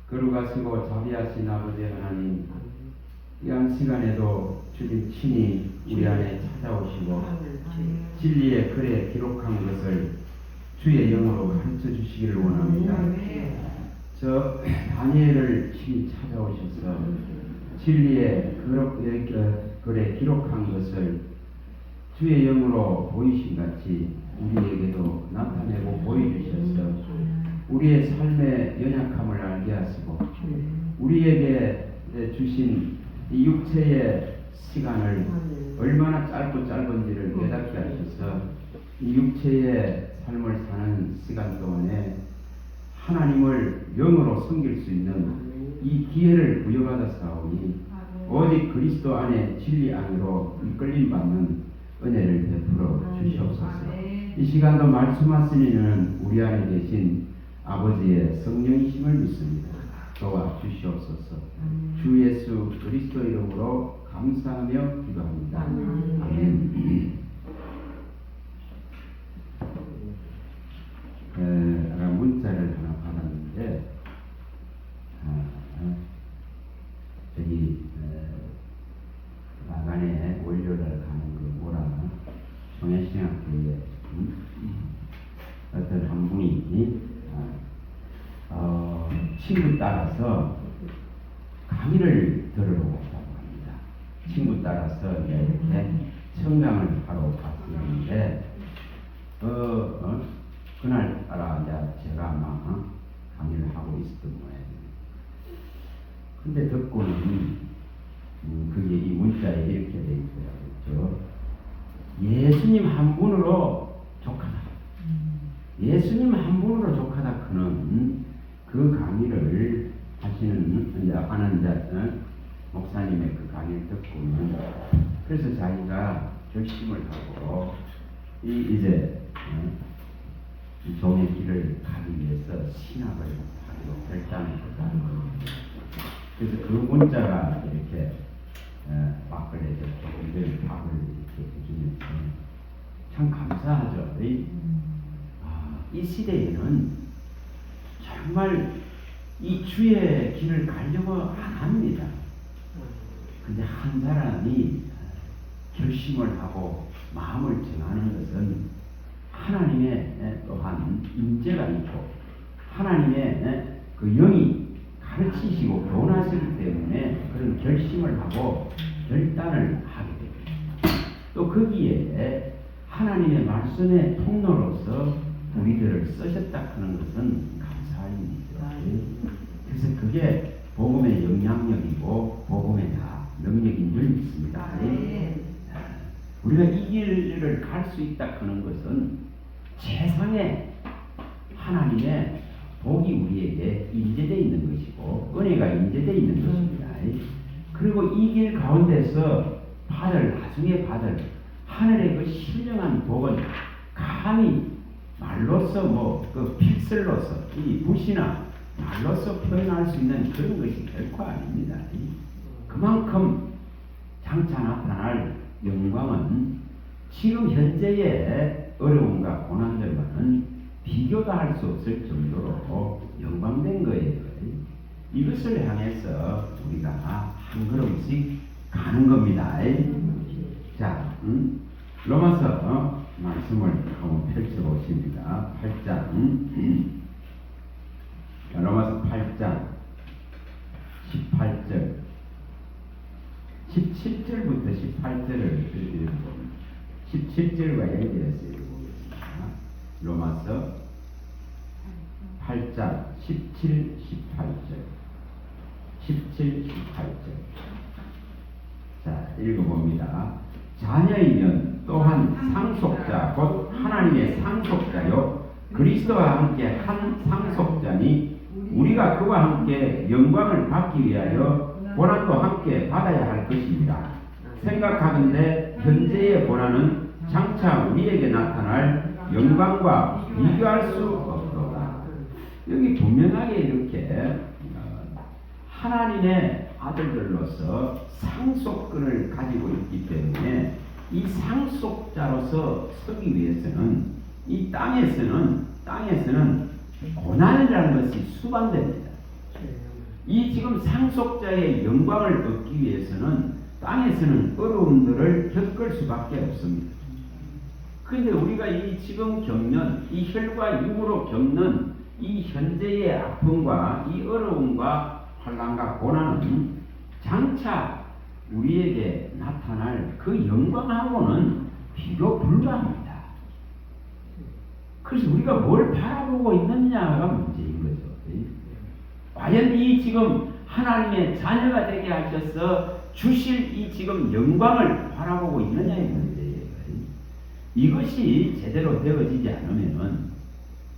거룩하시고 자비하신 아버지 하나님, 이 한 시간에도 주님 친히 우리 안에 찾아오시고 진리의 글에 기록한 것을 주의 영으로 가르쳐 주시기를 원합니다. 저 다니엘을 친히 찾아오셔서 진리의 글에 기록한 것을 주의 영으로 보이신 같이 우리에게도 나타내고 보여주셔서 우리의 삶의 연약함을 알게 하시고 우리에게 주신 이 육체의 시간을 얼마나 짧은지를 깨닫게 하셔서 이 육체의 삶을 사는 시간 동안에 하나님을 영으로 섬길 수 있는 이 기회를 부여받았사오니 오직 그리스도 안에 진리 안으로 이끌림 받는 은혜를 베풀어 주시옵소서. 이 시간도 말씀하시는 우리 안에 계신 아버지의 성령이심을 믿습니다. 도와주시옵소서. 주 예수 그리스도 이름으로 감사하며 기도합니다. 아멘. 문자를 하나 받았는데 저기 나간에 월요일 가는 그 뭐라 청해신학교에 어떤 한 분이 친구 따라서 강의를 들으러 갔다고 합니다. 친구 따라서 이렇게 청강을 하러 갔는데 그날따라 이제 제가 아마 강의를 하고 있었던 모양이에요. 근데 듣고는 그게 이 문자에 이렇게 돼 있더라고요. 예수님 한 분으로 족하다. 예수님 한 분으로 족하다 그는 그 강의를 하는 목사님의 그 강의를 듣고는 그래서 자기가 결심을 하고 이제 이 종의 길을 가기 위해서 신학을 하기로 결단했다는 겁니다. 그래서 그 문자가 이렇게 막걸리에서 조금 답을 이렇게 해주면서 참 감사하죠. 이 시대에는 정말 이 주의 길을 가려고 안 합니다. 근데 한 사람이 결심을 하고 마음을 정하는 것은 하나님의 또한 임재가 있고 하나님의 그 영이 가르치시고 교훈하시기 때문에 그런 결심을 하고 결단을 하게 됩니다. 또 거기에 하나님의 말씀의 통로로서 우리들을 쓰셨다 하는 것은 감사할 일이죠. 그래서 그게 복음의 영향력이고 복음의 다 능력인 줄 믿습니다. 우리가 이 길을 갈 수 있다 하는 것은 세상에 하나님의 복이 우리에게 인재되어 있는 것이고 은혜가 인재되어 있는 것입니다. 그리고 이 길 가운데서 나중에 받을 하늘의 그 신령한 복은 감히 말로서 그 필설로서 이 붓이나 말로서 표현할 수 있는 그런 것이 결코 아닙니다. 그만큼 장차 나타날 영광은 지금 현재의 어려움과 고난들과는 비교도 할 수 없을 정도로 영광된 거예요. 이것을 향해서 우리가 한 걸음씩 가는 겁니다. 자, 로마서 말씀을 한번 펼쳐보십니다. 8장 로마서 8장 18절 17절부터 18절을 읽어봅니다. 17절과 연결해서 읽어보겠습니다. 로마서 8장 17, 18절 17, 18절 자, 읽어봅니다. 자녀이면 또한 상속자 곧 하나님의 상속자요 그리스도와 함께 한 상속자니 우리가 그와 함께 영광을 받기 위하여 고난도 함께 받아야 할 것입니다. 생각하건대 현재의 고난은 장차 우리에게 나타날 영광과 비교할 수 없도다. 여기 분명하게 이렇게 하나님의 아들들로서 상속권을 가지고 있기 때문에 이 상속자로서 서기 위해서는 이 땅에서는 고난이라는 것이 수반됩니다. 이 지금 상속자의 영광을 얻기 위해서는 땅에서는 어려움들을 겪을 수밖에 없습니다. 그런데 우리가 이 지금 겪는 이 혈과 육으로 겪는 이 현재의 아픔과 이 어려움과 환난과 고난은 장차 우리에게 나타날 그 영광하고는 비교 불가합니다. 그래서 우리가 뭘 바라보고 있느냐가 문제인 거죠. 과연 이 지금 하나님의 자녀가 되게 하셔서 주실 이 지금 영광을 바라보고 있느냐의 문제예요. 이것이 제대로 되어지지 않으면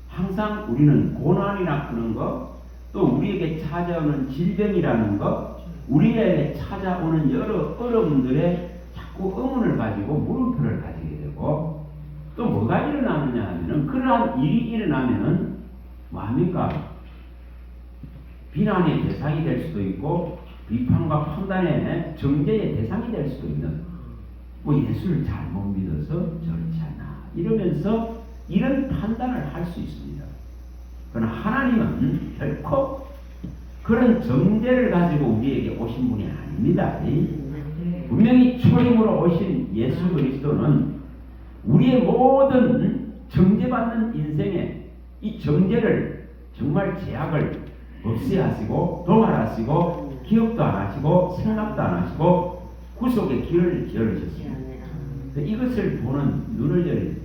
항상 우리는 고난이라 하는 것, 또 우리에게 찾아오는 질병이라는 것, 우리에게 찾아오는 여러 어려움들에 자꾸 의문을 가지고 물음표를 가지게 되고, 또 뭐가 일어나느냐 하면은 그러한 일이 일어나면은 뭐합니까? 비난의 대상이 될 수도 있고 비판과 판단의 정죄의 대상이 될 수도 있는, 뭐 예수를 잘못 믿어서 저렇지 않나 이러면서 이런 판단을 할 수 있습니다. 그러나 하나님은 결코 그런 정죄를 가지고 우리에게 오신 분이 아닙니다. 분명히 초림으로 오신 예수 그리스도는 우리의 모든 정죄받는 인생에 이 정죄를 정말 제약을 없이 하시고 도말하시고 기억도 안 하시고 생각도 안 하시고 구속의 길을 열으셨습니다. 이것을 보는 눈을 열어야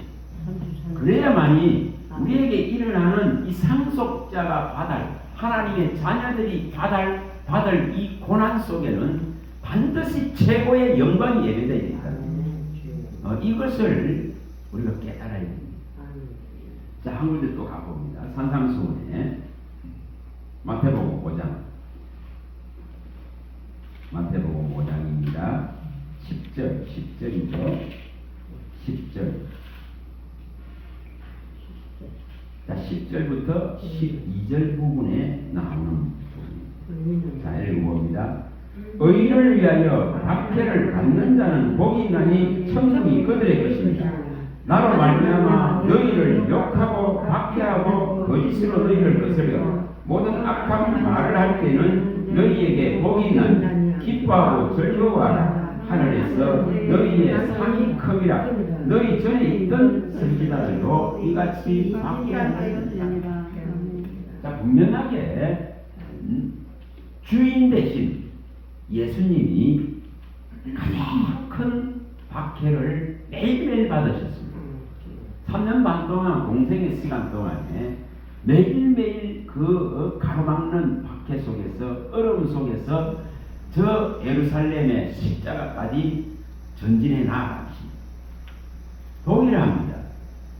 그래야만이 우리에게 일어나는 이 상속자가 받을, 하나님의 자녀들이 받을 이 고난 속에는 반드시 최고의 영광이 예배되어야 된다. 이것을 우리가 깨달아야 됩니다. 자, 한 군데 또 가봅니다. 산상수훈에 마태복음 5장, 마태복음 5장입니다. 10절이죠. 10절. 자, 10절부터 12절 부분에 나오는 부분입니다. 자, 읽어봅니다. 의를 위하여 박해를 받는 자는 복이 있나니 천국이 그들의 것입니다. 나로 말미암아 너희를 욕하고 박해하고 거짓으로 너희를 거스려 모든 악한 말을 할 때는 너희에게 복이 있나니 기뻐하고 즐거워하라. 하늘에서 너희의 상이 큼이라. 너희 전에 있던 선지자들도 이같이 박해한다. 자, 분명하게 주인 대신 예수님이 가장 큰 박해를 매일매일 받으셨습니다. 3년 반 동안 공생의 시간 동안에 매일매일 그 가로막는 박해 속에서, 어려움 속에서 저 예루살렘의 십자가까지 전진해 나아가십니다. 동일합니다.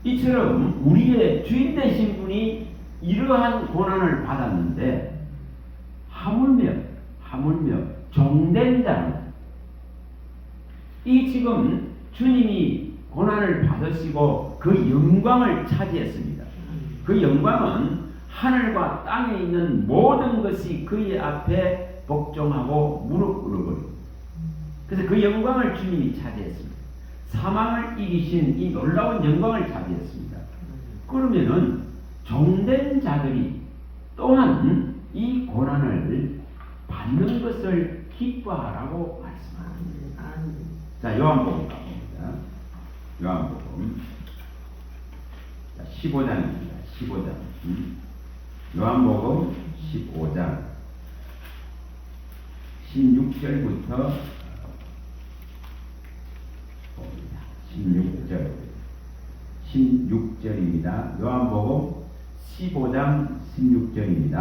이처럼 우리의 주인 되신 분이 이러한 고난을 받았는데 하물며 종된 자는, 이 지금 주님이 고난을 받으시고 그 영광을 차지했습니다. 그 영광은 하늘과 땅에 있는 모든 것이 그의 앞에 복종하고 무릎 꿇어버리고, 그래서 그 영광을 주님이 차지했습니다. 사망을 이기신 이 놀라운 영광을 차지했습니다. 그러면은 종된 자들이 또한 이 고난을 받는 것을 기뻐하라고 말씀합니다. 자, 요한복음 가봅니다. 요한복음 15장입니다. 15장. 요한복음 15장 16절부터 16절입니다. 요한복음 15장 16절입니다.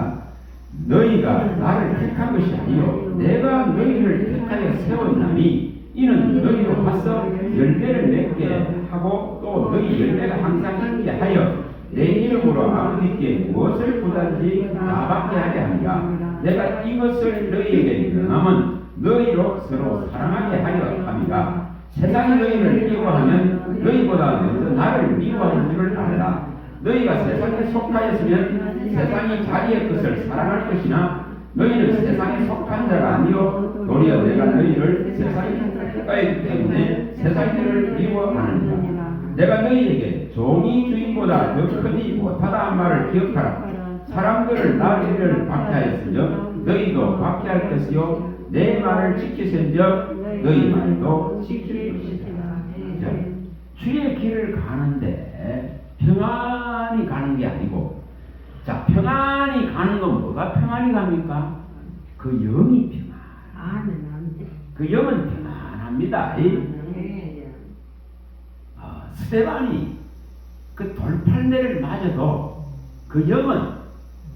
너희가 나를 택한 것이 아니요 내가 너희를 택하여 세웠나니 이는 너희로 가서 열매를 맺게 하고 또 너희 열매가 항상 있게 하여 내 이름으로 아버지께 무엇을 구하든지 다 받게 하게 하니라. 내가 이것을 너희에게 명함은 너희로 서로 사랑하게 하려 함이라. 세상이 너희를 미워하면 너희보다 먼저 나를 미워하는 줄을 알라. 너희가 세상에 속하였으면 세상이 자기의 것을 사랑할 것이나 너희는 세상에 속한 자가 아니요 도리어 내가 너희를 세상에 속하였기 때문에 세상이 너희를 미워하느니라. 내가 너희에게 종이 주인보다 더 크지 못하다 한 말을 기억하라. 사람들을 나를 박해하였으며 너희도 것이요 내 말을 지키신즉 너희 말도 지킬 것이다. 자, 주의 길을 가는데 평안히 가는 게 아니고, 자, 평안히 가는 건 뭐가 평안히 갑니까? 그 영이 평안. 그 영은 평안합니다. 스데반이 그 돌팔매를 맞아도 그 영은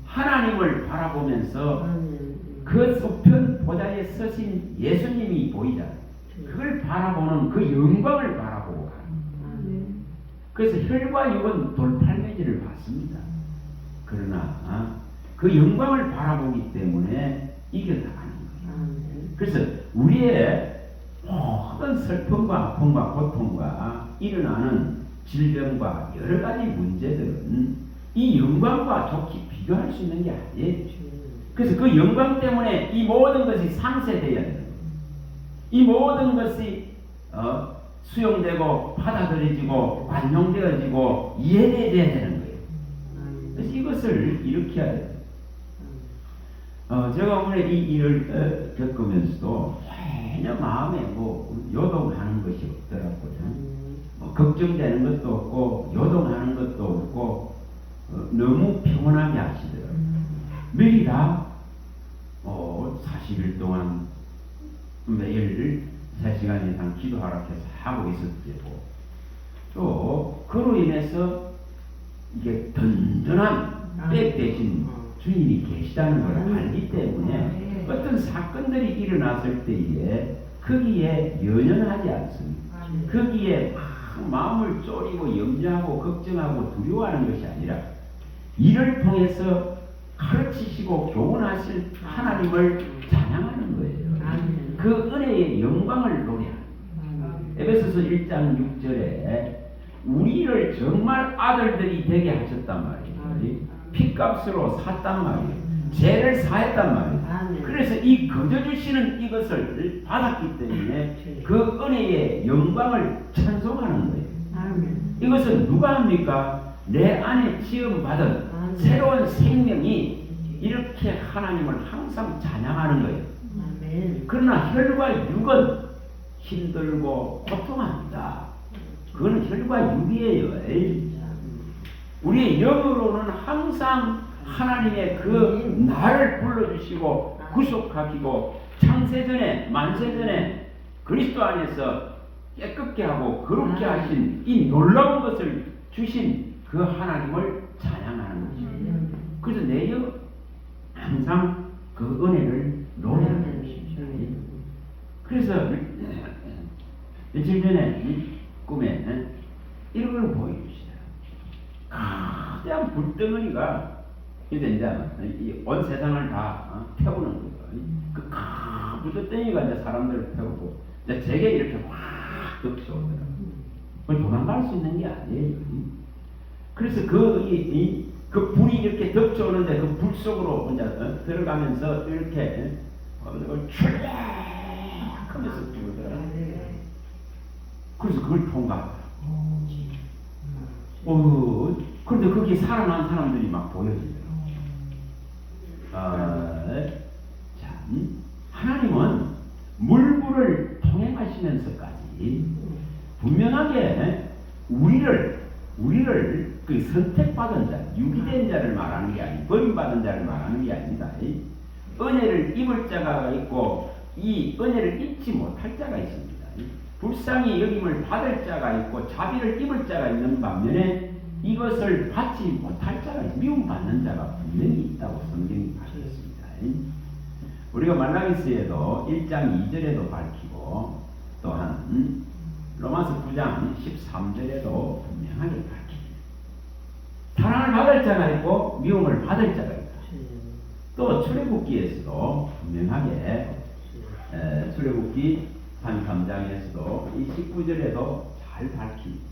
하나님을 바라보면서 그 수편 보좌에 서신 예수님이 보이잖아요. 그걸 바라보는 그 영광을 바라보고 가는. 그래서 혈과 육은 돌팔매질을 받습니다. 그러나 그 영광을 바라보기 때문에 이겨나가는 거예요. 그래서 우리의 모든 슬픔과 아픔과 고통과 일어나는 질병과 여러 가지 문제들은 이 영광과 좋게 비교할 수 있는 게 아니에요. 그래서 그 영광 때문에 이 모든 것이 상쇄되어야 되는 거예요. 이 모든 것이 수용되고 받아들여지고 관용되어지고 이해되어야 되는 거예요. 그래서 이것을 일으켜야 돼요. 제가 오늘 이 일을 겪으면서도 전혀 마음에 요동하는 것이 없더라고요. 걱정되는 것도 없고 요동하는 것도 없고 너무 평온하게 하시더라고요. 매일 다 40일 동안 매일 3시간 이상 기도하라 해서 하고 있었고, 또 그로 인해서 이게 든든한 백 대신 주인이 계시다는 걸 알기 때문에 어떤 사건들이 일어났을 때에 거기에 연연하지 않습니다. 거기에 마음을 졸이고 염려하고 걱정하고 두려워하는 것이 아니라 이를 통해서 가르치시고 교훈하실 하나님을 찬양하는 거예요. 그 은혜의 영광을 노래하는 거예요. 에베소서 1장 6절에 우리를 정말 아들들이 되게 하셨단 말이에요. 핏값으로 샀단 말이에요. 죄를 사했단 말이에요. 그래서 이 거저주시는 이것을 받았기 때문에 그 은혜의 영광을 찬송하는 거예요. 이것은 누가 합니까? 내 안에 지음받은 새로운 생명이 이렇게 하나님을 항상 찬양하는 거예요. 그러나 혈과 육은 힘들고 고통합니다. 그건 혈과 육이에요. 우리의 영으로는 항상 하나님의 그 나를 불러주시고 구속하시고 창세전에 만세전에 그리스도 안에서 깨끗게 하고 거룩게 하신 이 놀라운 것을 주신 그 하나님을 찬양하는 것입니다. 그래서 내 영 항상 그 은혜를 노래하는 것입니다. 그래서 며칠 전에 이 꿈에 이런 걸 보여주시더라고요. 거대한 불덩어리가 이제 온 세상을 다 태우는 거예요. 그 큰 불덩어리가 이제 사람들을 태우고 이제 제게 이렇게 확 덮쳐오더라고요. 도망갈 수 있는 게 아니에요. 그래서 그 불이 이렇게 덮쳐오는데 그 불 속으로 이제 들어가면서 이렇게 출렁 하면서 들어오더라고요. 그래서 그걸 통과하더라고요. 그런데 거기에 살아난 사람들이 막 보여지더라고요. 하나님은 물불을 통행하시면서까지 분명하게 우리를 그 선택받은 자, 유기된 자를 말하는 게 아니고 버림받은 자를 말하는 게 아닙니다. 은혜를 입을 자가 있고 이 은혜를 입지 못할 자가 있습니다. 불쌍히 여김을 받을 자가 있고 자비를 입을 자가 있는 반면에 이것을 받지 못할 자가 있고 미움받는 자가 분명히 있다고 성경이 밝혔습니다. 우리가 말라기스에도 1장 2절에도 밝히고 또한 로마서 9장 13절에도 분명하게 밝힙니다. 사랑을 받을 자가 있고 미움을 받을 자가 있다. 또 출애굽기에서도 분명하게 출애굽기 한 3장에서도 이 19절에도 잘 밝힙니다.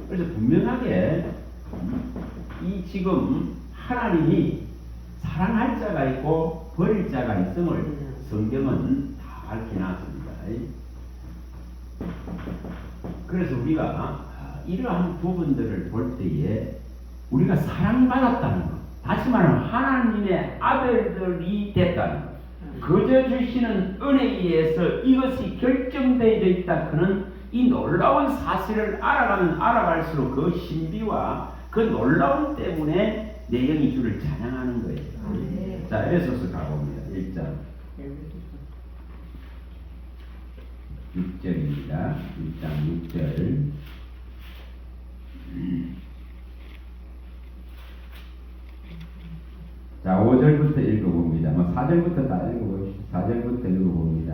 그래서 분명하게 이 지금 하나님이 사랑할 자가 있고 버릴 자가 있음을 성경은 다 밝혀놨습니다. 그래서 우리가 이러한 부분들을 볼 때에 우리가 사랑받았다는 것, 다시 말하면 하나님의 아들들이 됐다는 것, 거저 주시는 은혜에 의해서 이것이 결정되어 있다. 그는 이 놀라운 사실을 알아갈수록 그 신비와 그 놀라움 때문에 내 영이 주를 찬양하는 거예요. 자, 에베소서 가봅니다. 1장 6절입니다. 1장 6절. 자, 5절부터 읽어봅니다. 4절부터 다 읽어봅시다. 4절부터 읽어봅니다.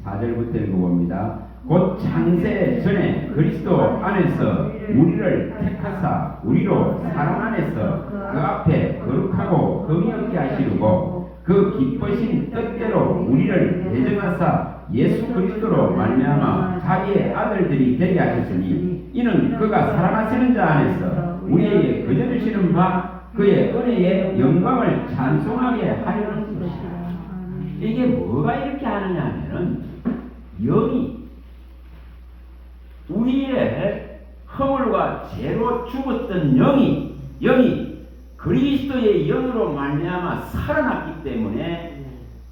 4절부터 읽어봅니다. 곧 창세 전에 그리스도 안에서 우리를 택하사 우리로 사랑 안에서 그 앞에 거룩하고 흠이 없게 하시고 그 기쁘신 뜻대로 우리를 배정하사 예수 그리스도로 말미암아 자기의 아들들이 되게 하셨으니 이는 그가 사랑하시는 자 안에서 우리에게 거저 주시는 바 그의 은혜의 영광을 찬송하게 하려는 것이다. 이게 뭐가 이렇게 하느냐 하면은 영이 우리의 허물과 죄로 죽었던 영이 그리스도의 영으로 말미암아 살아났기 때문에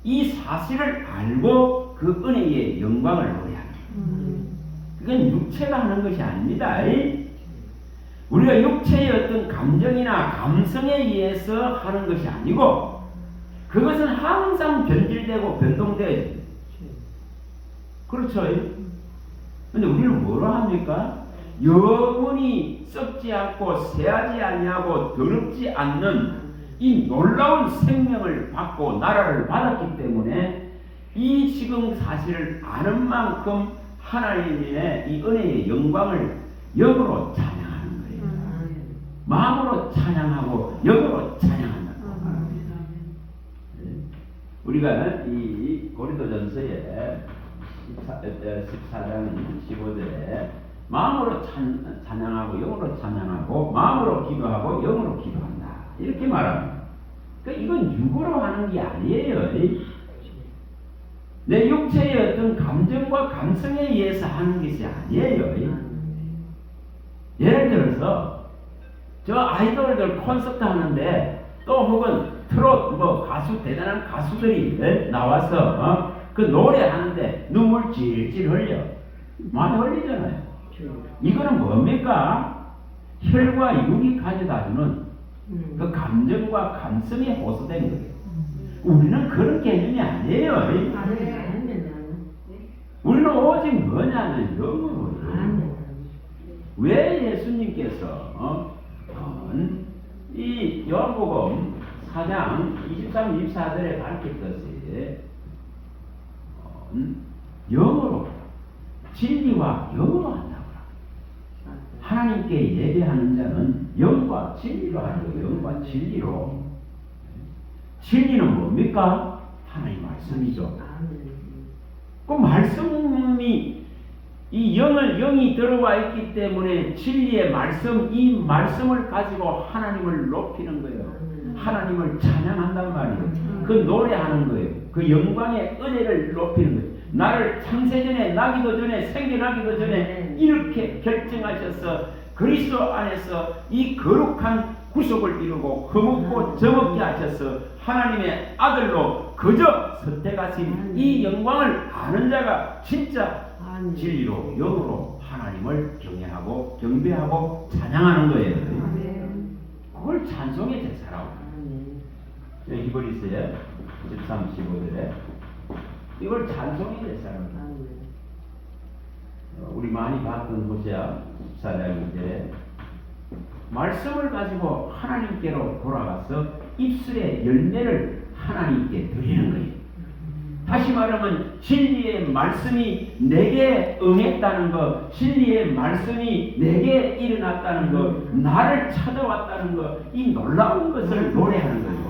이 사실을 알고 그 은혜의 영광을 노래하는 거예요. 그건 육체가 하는 것이 아닙니다. 우리가 육체의 어떤 감정이나 감성에 의해서 하는 것이 아니고 그것은 항상 변질되고 변동되어야 됩니다. 그렇죠? 근데 우리는 뭐로 합니까? 영원히 썩지 않고 새하지 아니하고 더럽지 않는 이 놀라운 생명을 받고 나라를 받았기 때문에 이 지금 사실을 아는 만큼 하나님의 이 은혜의 영광을 영으로 찬양하는 거예요. 마음으로 찬양하고 영으로 찬양한다. 우리가 이 고린도전서에 14장 15절에 마음으로 찬양하고 영으로 찬양하고 마음으로 기도하고 영으로 기도한다. 이렇게 말합니다. 그러니까 이건 육으로 하는 게 아니에요. 내 육체의 어떤 감정과 감성에 의해서 하는 것이 아니에요. 예를 들어서 저 아이돌들 콘서트 하는데 또 혹은 트롯 가수 대단한 가수들이 나와서 그 노래하는데 눈물 질질 흘려. 많이 흘리잖아요. 이거는 뭡니까? 혈과 육이 가져다주는 그 감정과 감성이 호소된 거예요. 우리는 그런 개념이 아니에요. 우리는 오직 뭐냐면 영으로. 왜 예수님께서 이 요한복음 4장 23, 24절에 밝혔듯이 영으로 진리와 영으로 한다고. 하나님께 예배하는 자는 영과 진리로 하고 영과 진리로. 진리는 뭡니까? 하나님 말씀이죠. 그 말씀이 이 영이 들어와 있기 때문에 진리의 말씀, 이 말씀을 가지고 하나님을 높이는 거예요. 하나님을 찬양한단 말이에요. 그 노래하는 거예요. 그 영광의 은혜를 높이는 거예요. 나를 창세전에 나기도 전에 생겨나기도 전에 이렇게 결정하셔서 그리스도 안에서 이 거룩한 구속을 이루고 흠없고 정없게 하셔서 하나님의 아들로 그저 선택하신 이 영광을 아는 자가 진짜 진리로 영으로 하나님을 경외하고 경배하고 찬양하는 거예요. 그걸 찬송의 제사라고. 히브리서에 13, 15절에 이걸 찬송의 제사랍니다. 우리 많이 봤던 호세아 14장인데 말씀을 가지고 하나님께로 돌아가서 입술의 열매를 하나님께 드리는 거예요. 다시 말하면 진리의 말씀이 내게 응했다는 것, 진리의 말씀이 내게 일어났다는 것, 나를 찾아왔다는 것, 이 놀라운 것을 노래하는 거예요.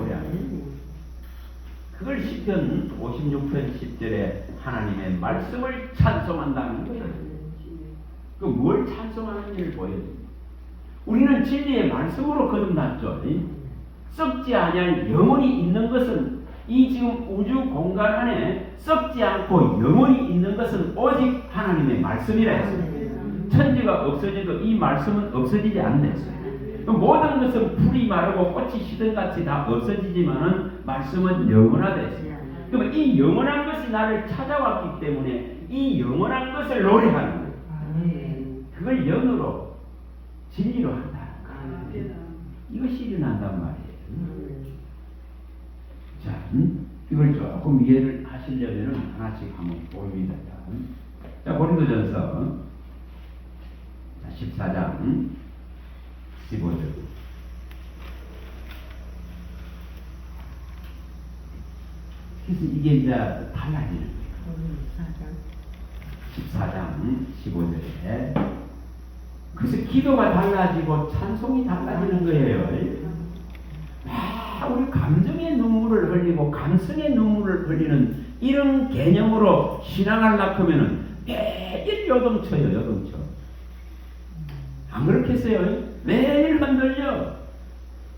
그걸 시편 56편 10절에 하나님의 말씀을 찬송한다는 거예요. 그 뭘 찬송하는지를 보여줍니다. 우리는 진리의 말씀으로 거듭났죠. 썩지 아니할 영원히 있는 것은 이 지금 우주 공간 안에 썩지 않고 영원히 있는 것은 오직 하나님의 말씀이라 했습니다. 천지가 없어져도 이 말씀은 없어지지 않았어요. 모든 것은 풀이 마르고 꽃이 시든 같이 다 없어지지만은 말씀은 영원하다 했어요. 그러면 이 영원한 것이 나를 찾아왔기 때문에 이 영원한 것을 노래하는 거예요. 그걸 영으로 진리로 한다. 이것이 일어난단 말이에요. 자, 이걸 조금 이해를 하시려면 하나씩 한번 봅니다. 자, 고린도전서 14장 15절. 그래서 이게 이제 달라지는 거예요. 14장 15절에 그래서 기도가 달라지고 찬송이 달라지는 거예요. 우리 감정의 눈물을 흘리고 감성의 눈물을 흘리는 이런 개념으로 신앙하려고 하면은 매일 요동쳐요. 요동쳐. 안 그렇겠어요? 매일 흔들려.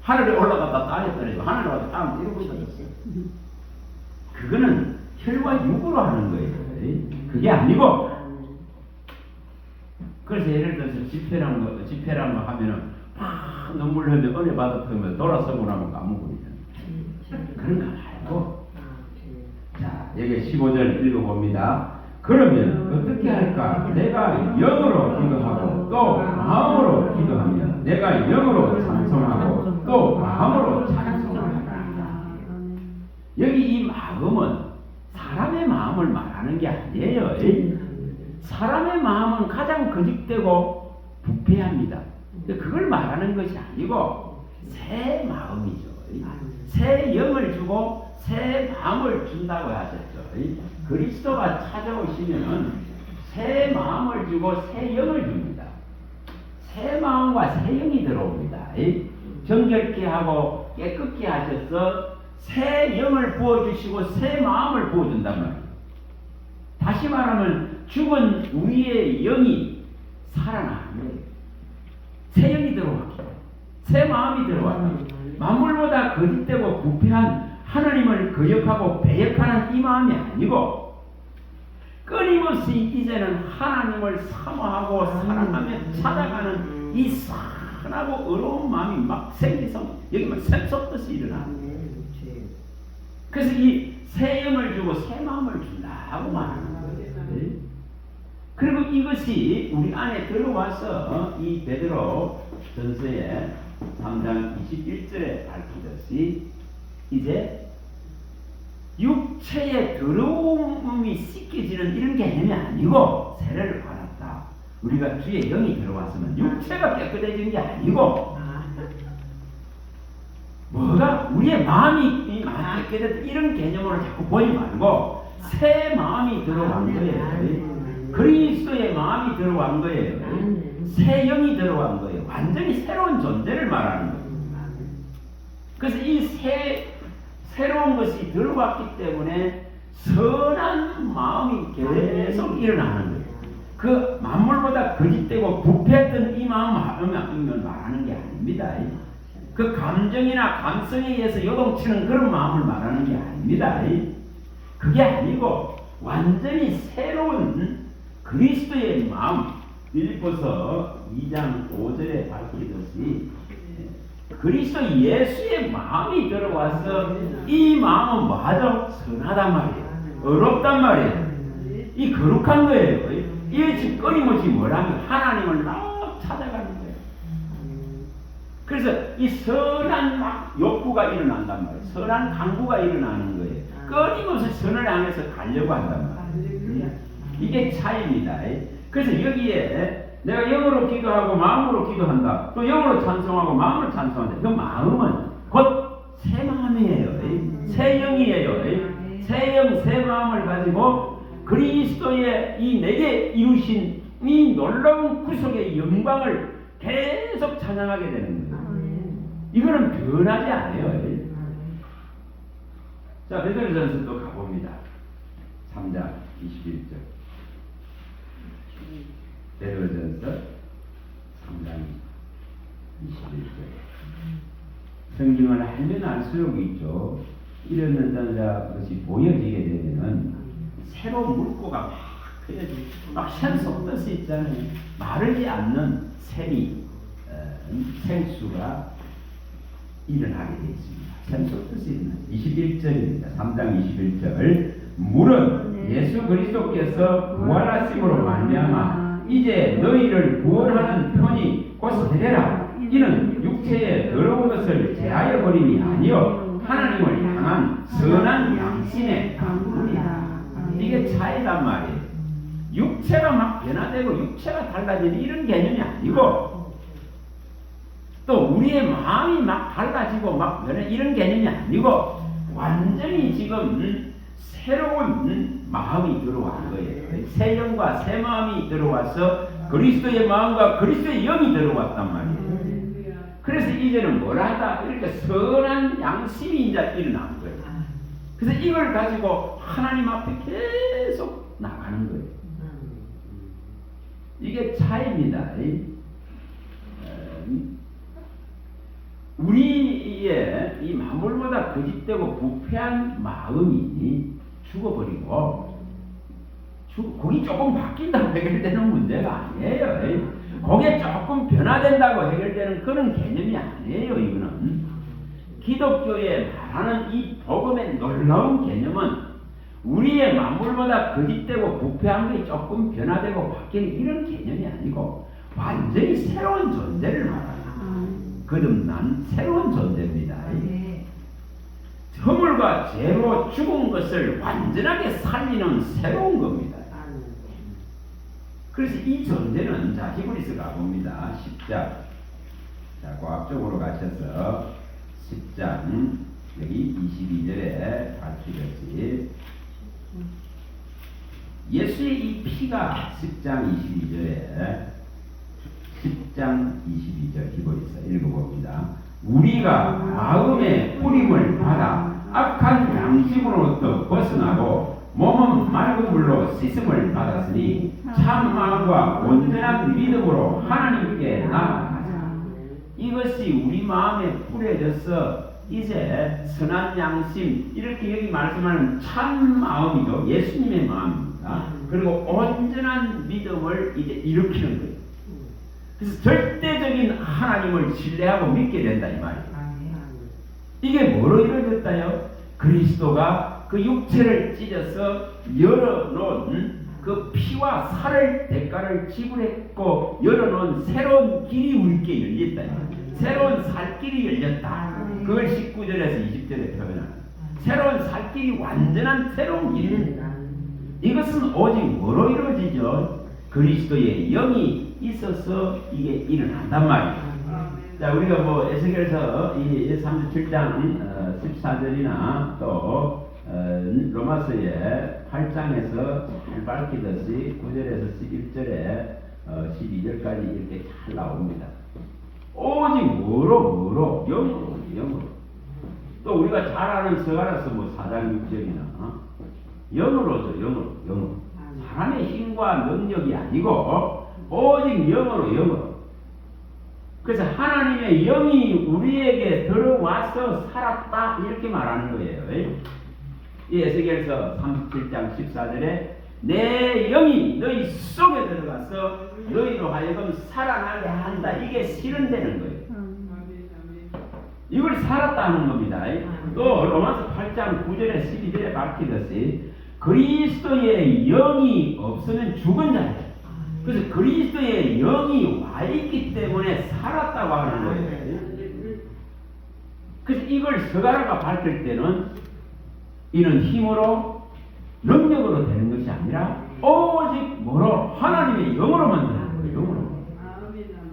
하늘에 올라갔다 땅에 떨어지고 하늘에 올라갔다 땅에 이러고 있어요. 그거는 혈과 육으로 하는 거예요. 그게 아니고, 그래서 예를 들어서 집회라는 거 하면은 막 눈물 흘려 은혜 받았으면 돌아서고 나면 까먹으니까 그런 거 말고. 자, 여기 15절 읽어봅니다. 그러면 어떻게 할까? 내가 영으로 기도하고 또 마음으로 기도하며 내가 영으로 찬송하고 또 마음으로 찬송하라. 여기 이 마음은 사람의 마음을 말하는 게 아니에요. 사람의 마음은 가장 거짓되고 부패합니다. 그걸 말하는 것이 아니고 새 마음이죠. 새 영을 주고 새 마음을 준다고 하셨죠. 그리스도가 찾아오시면 새 마음을 주고 새 영을 줍니다. 새 마음과 새 영이 들어옵니다. 정결케 하고 깨끗게 하셔서 새 영을 부어주시고 새 마음을 부어준단 말이에요. 다시 말하면 죽은 우리의 영이 살아나는 거예요. 새 영이 들어왔기 때문에 새 마음이 들어왔다. 만물보다 거짓되고 부패한 하나님을 거역하고 배역하는 이 마음이 아니고 끊임없이 이제는 하나님을 사모하고 사랑하며 찾아가는 이 선하고 의로운 마음이 막 생기서 여기 막 샘솟듯이 일어나는 거예요. 그래서 이 새 영을 주고 새 마음을 준다고 말하는 거예요. 그리고 이것이 우리 안에 들어와서 이 베드로 전서의 3장 21절에 밝히듯이 이제 육체의 더러움이 씻겨지는 이런 개념이 아니고 세례를 받았다. 우리가 주의 영이 들어왔으면 육체가 깨끗해진 게 아니고 뭐가 우리의 마음이 깨끗해졌다 이런 개념으로 자꾸 보지 말고 새 마음이 들어간 거예요. 그리스도의 마음이 들어간 거예요. 새 영이 들어간 거예요. 완전히 새로운 존재를 말하는 거예요. 그래서 이 새로운 것이 들어왔기 때문에 선한 마음이 계속 일어나는 거예요. 그 만물보다 거짓되고 부패했던 이 마음을 말하는 게 아닙니다. 그 감정이나 감성에 의해서 요동치는 그런 마음을 말하는 게 아닙니다. 그게 아니고 완전히 새로운 그리스도의 마음, 빌립보서 2장 5절에 밝히듯이 그리스도 예수의 마음이 들어와서 이 마음은 뭐하죠? 선하단 말이에요. 어렵단 말이에요. 이 거룩한 거예요. 이게 지금 끊임없이 뭐라면 하나님을 막 찾아가는 거예요. 그래서 이 선한 막 욕구가 일어난단 말이에요. 선한 강구가 일어나는 거예요. 끊임없이 선을 향해서 가려고 한단 말이에요. 이게 차이입니다. 그래서 여기에 내가 영으로 기도하고 마음으로 기도한다. 또 영으로 찬송하고 마음으로 찬송한다. 그 마음은 곧 새 마음이에요. 새 영이에요. 새 영, 새 마음을 가지고 그리스도의 이 내게 이루신 이 놀라운 구속의 영광을 계속 찬양하게 되는 거예요. 이거는 변하지 않아요. 자, 베드로전서 또 가봅니다. 3장 21절. 베드로전서 3장 21절. 성경을 알면 알수록 있죠. 이런 것이 보여지게 되면은 새로운 물고가 막 그려지, 막 샘솟듯이 있잖아요. 마르지 않는 샘이 생수가 일어나게 되어 있습니다. 샘솟을 수 있는 21절입니다. 3장 21절. 물은 예수 그리스도께서 부활하심으로 말미암아 이제 너희를 구원하는 편이 곧 세례라. 이는 육체의 더러운 것을 제하여 버림이 아니요 하나님을 향한 선한 양심의 강구이다. 이게 차이란 말이에요. 육체가 막 변화되고 육체가 달라지는 이런 개념이 아니고, 또 우리의 마음이 막 달라지고 막 변해 이런 개념이 아니고, 완전히 지금 새로운 마음이 들어온 거예요. 새 영과 새 마음이 들어와서 그리스도의 마음과 그리스도의 영이 들어왔단 말이에요. 그래서 이제는 뭘 하다? 이렇게 선한 양심이 이제 일어난 거예요. 그래서 이걸 가지고 하나님 앞에 계속 나가는 거예요. 이게 차이입니다. 우리의 이 만물보다 거짓되고 부패한 마음이 죽어버리고, 그게 조금 바뀐다고 해결되는 문제가 아니에요. 그게 조금 변화된다고 해결되는 그런 개념이 아니에요. 이거는 기독교에 말하는 이 복음의 놀라운 개념은 우리의 만물보다 거짓되고 부패한 게 조금 변화되고 바뀌는 이런 개념이 아니고 완전히 새로운 존재를 말합니다. 거듭난 새로운 존재입니다. 허물과 죄로 죽은 것을 완전하게 살리는 새로운 겁니다. 그래서 이 존재는, 자, 히브리서 가봅니다. 10장. 자, 그 앞쪽으로 가셔서 10장 여기 22절에 밝히듯이 예수의 이 피가 10장 22절 히브리서 읽어봅니다. 우리가 마음의 뿌림을 받아 악한 양심으로부터 벗어나고 몸은 맑은 물로 씻음을 받았으니 참 마음과 온전한 믿음으로 하나님께 나아가자. 이것이 우리 마음에 뿌려져서 이제 선한 양심, 이렇게 여기 말씀하는 참 마음이죠. 예수님의 마음입니다. 그리고 온전한 믿음을 이제 일으키는 거예요. 그래서 절대적인 하나님을 신뢰하고 믿게 된다 이 말이에요. 이게 뭐로 이루어졌다요? 그리스도가 그 육체를 찢어서 열어놓은 그 피와 살을 대가를 지불했고 열어놓은 새로운 길이 우리께 열렸다. 새로운 살길이 열렸다. 그걸 19절에서 20절에 표현합니다. 새로운 살길이 완전한 새로운 길입니다. 이것은 오직 뭐로 이루어지죠? 그리스도의 영이 있어서 이게 일어난단 말이에요. 자, 우리가 뭐 에스겔서 이 37장 14절이나 또 로마서의 8장에서 잘 밝히듯이 9절에서 11절에 12절까지 이렇게 잘 나옵니다. 오직 뭐로 영으로. 또 우리가 잘 아는 서가라서 뭐 4장 6절이나 영으로죠. 영으로. 사람의 힘과 능력이 아니고 오직 영으로. 그래서 하나님의 영이 우리에게 들어와서 살았다 이렇게 말하는 거예요. 이 에스겔서 37장 14절에 내 영이 너희 속에 들어가서 너희로 하여금 살아나게 한다. 이게 실현되는 거예요. 이걸 살았다는 겁니다. 또 로마서 8장 9절에 12절에 밝히듯이 그리스도의 영이 없으면 죽은 자예요. 그래서 그리스도의 영이 와 있기 때문에 살았다고 하는 거예요. 그래서 이걸 서가라가 밝힐 때는 이는 힘으로 능력으로 되는 것이 아니라 오직 뭐로 하나님의 영으로만 되는 거예요. 영으로.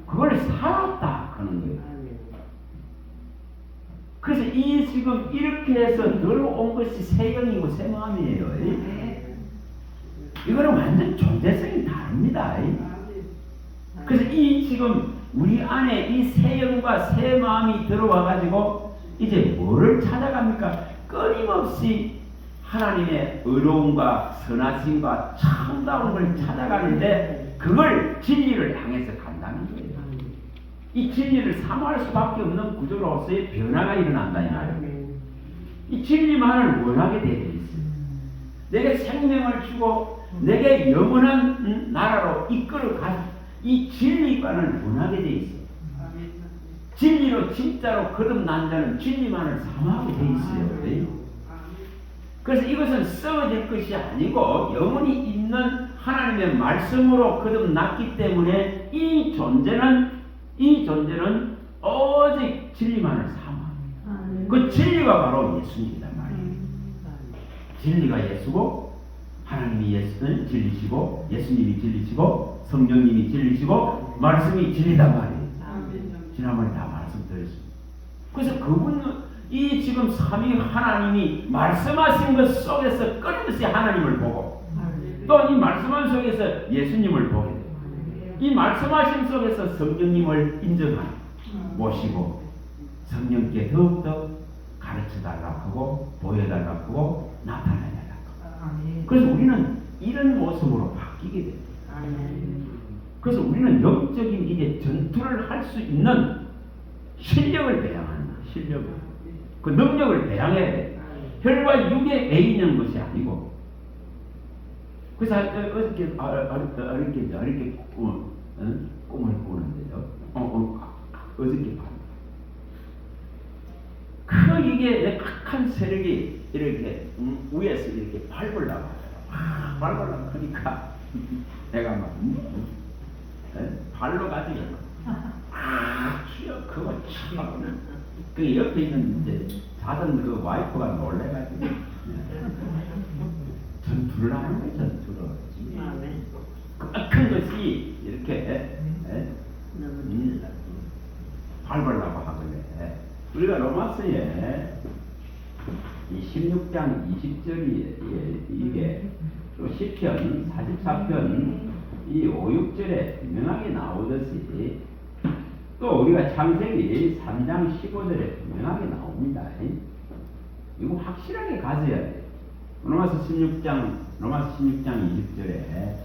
그걸 살았다 하는 거예요. 그래서 이 지금 이렇게 해서 들어온 것이 새 영이고 새 마음이에요. 이거는 완전 존재성이 다릅니다. 그래서 이 지금 우리 안에 이 새 영과 새 마음이 들어와 가지고 이제 뭐를 찾아갑니까? 끊임없이 하나님의 의로움과 선하심과 참다운 걸 찾아가는데 그걸 진리를 향해서 간다는 거예요. 이 진리를 사모할 수밖에 없는 구조로서의 변화가 일어난다 이 말이에요. 이 진리만을 원하게 되어 있어요. 내게 생명을 주고 내게 영원한 나라로 이끌어갈 이 진리만을 원하게 되어 있어요. 진리로 진짜로 거듭난 자는 진리만을 사모하게 돼 있어요. 그래서 이것은 썩어질 것이 아니고 영원히 있는 하나님의 말씀으로 거듭났기 때문에 이 존재는 오직 진리만을 사모합니다. 그 진리가 바로 예수님이란 말이에요. 진리가 예수고 하나님이 예수는 진리시고 예수님이 진리시고 성령님이 진리시고 말씀이 진리단 말이에요. 지난번에 다 말씀드렸습니다. 그래서 그분은 이 지금 삼위 하나님이 말씀하신 것 속에서 끊임없이 하나님을 보고 또 이 말씀하신 속에서 예수님을 보게 돼요. 이 말씀하신 속에서 성령님을 인정하고 모시고 성령께 더욱더 가르쳐달라고 하고 보여달라고 하고 나타내달라고 하고 그래서 우리는 이런 모습으로 바뀌게 됩니다. 그래서 우리는 영적인 이제 전투를 할 수 있는 실력을 배양하는 거예요. 실력을. 그 능력을 배양해야 돼. 혈과 육에 매이는 것이 아니고. 그래서 어저께 꿈을 꾸는데요. 어저께 그 이게 악한 세력이 이렇게 위에서 이렇게 밟으려고 하니까 내가 막 발로 가지고 추여 그거 참 그 옆에 있는 이제 자던 그 와이프가 놀래가지고 전투를 하는 거예요. 전투를 그 악한 것이 이렇게 밟으려고 하길래 우리가 로마서에 이 16장 20절이 이게 또 시편 44편 이 5, 6절에 분명하게 나오듯이 또 우리가 창세기 3장 15절에 분명하게 나옵니다. 이거 확실하게 가져야 돼요. 로마서 16장 20절에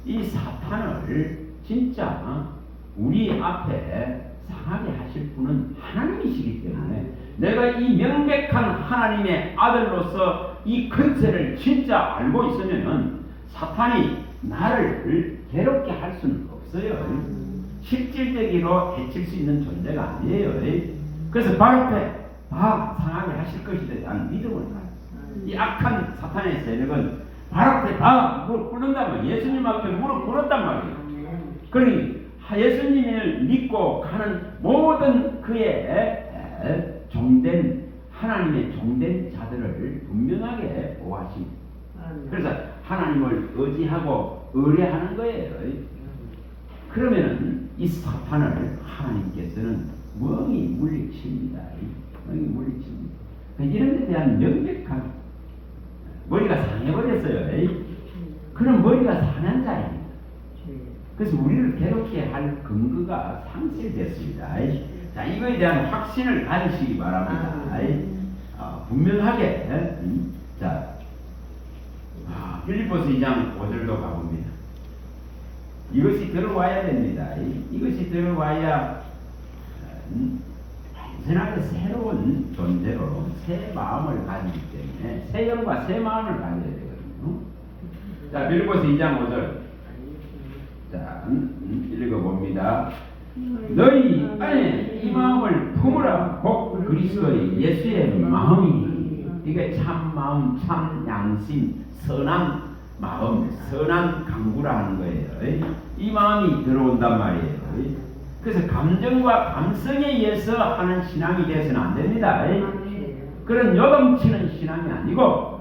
이 사탄을 진짜 우리 앞에 상하게 하실 분은 하나님이시기 때문에 내가 이 명백한 하나님의 아들로서 이 근세를 진짜 알고 있으면은 사탄이 나를 괴롭게 할 수는 없어요. 실질적으로 해칠 수 있는 존재가 아니에요. 그래서 발 앞에 상하게 하실 것이에 대한 믿음을 가져요. 이 악한 사탄의 세력은 발 앞에 무릎 꿇는단 말이에요. 예수님 앞에 무릎 꿇었단 말이에요. 그러니 예수님을 믿고 가는 모든 그의 종된 하나님의 종된 자들을 분명하게 보호하십니다. 그래서 하나님을 의지하고 의뢰하는 거예요. 그러면은 이 사탄을 하나님께서는 멍이 물리칩니다. 멍이 물리칩니다. 이런 데 대한 명백한 머리가 상해버렸어요. 그럼 머리가 상한 자입니다. 그래서 우리를 괴롭게 할 근거가 상실됐습니다. 자, 이거에 대한 확신을 가지시기 바랍니다. 분명하게. 자, 빌립보서 2장 5절도 가봅니다. 이것이 들어와야 됩니다. 이것이 들어와야 완전하게 새로운 존재로 새 마음을 가지기 때문에 새 영과 새 마음을 가져야 되거든요. 자, 빌립보서 2장 5절. 자, 읽어봅니다. 너희 안에 이 마음을 품으라. 곧 그리스도의 예수의 마음이 이게 참 마음, 참 양심, 선한 마음, 선한 강구라 하는 거예요. 이 마음이 들어온단 말이에요. 그래서 감정과 감성에 의해서 하는 신앙이 되어서는 안 됩니다. 그런 요동치는 신앙이 아니고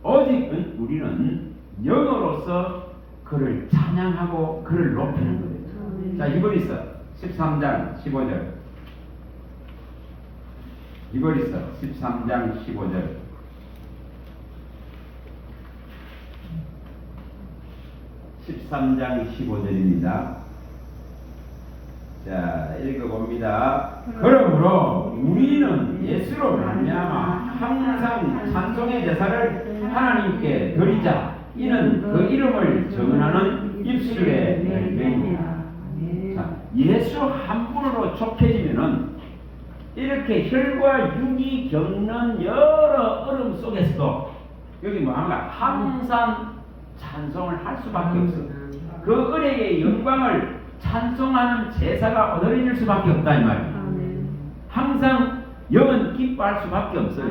오직 우리는 영으로서 그를 찬양하고 그를 높이는 거예요. 자, 히브리서 13장 15절. 히브리서 13장 15절. 13장 15절입니다. 자, 읽어봅니다. 그러므로 우리는 예수로 말미암아 항상 찬송의 제사를 하나님께 드리자. 이는 그 이름을 전하는 입술의 열매입니다. 자, 예수 한 분으로 족해지면은 이렇게 혈과 육이 겪는 여러 어려움 속에서도 여기 뭐한가 항상 찬송을 할 수밖에 없어. 그 은혜의 영광을 찬송하는 제사가 얻어질 수밖에 없다 이 말이에요. 항상 영은 기뻐할 수밖에 없어요.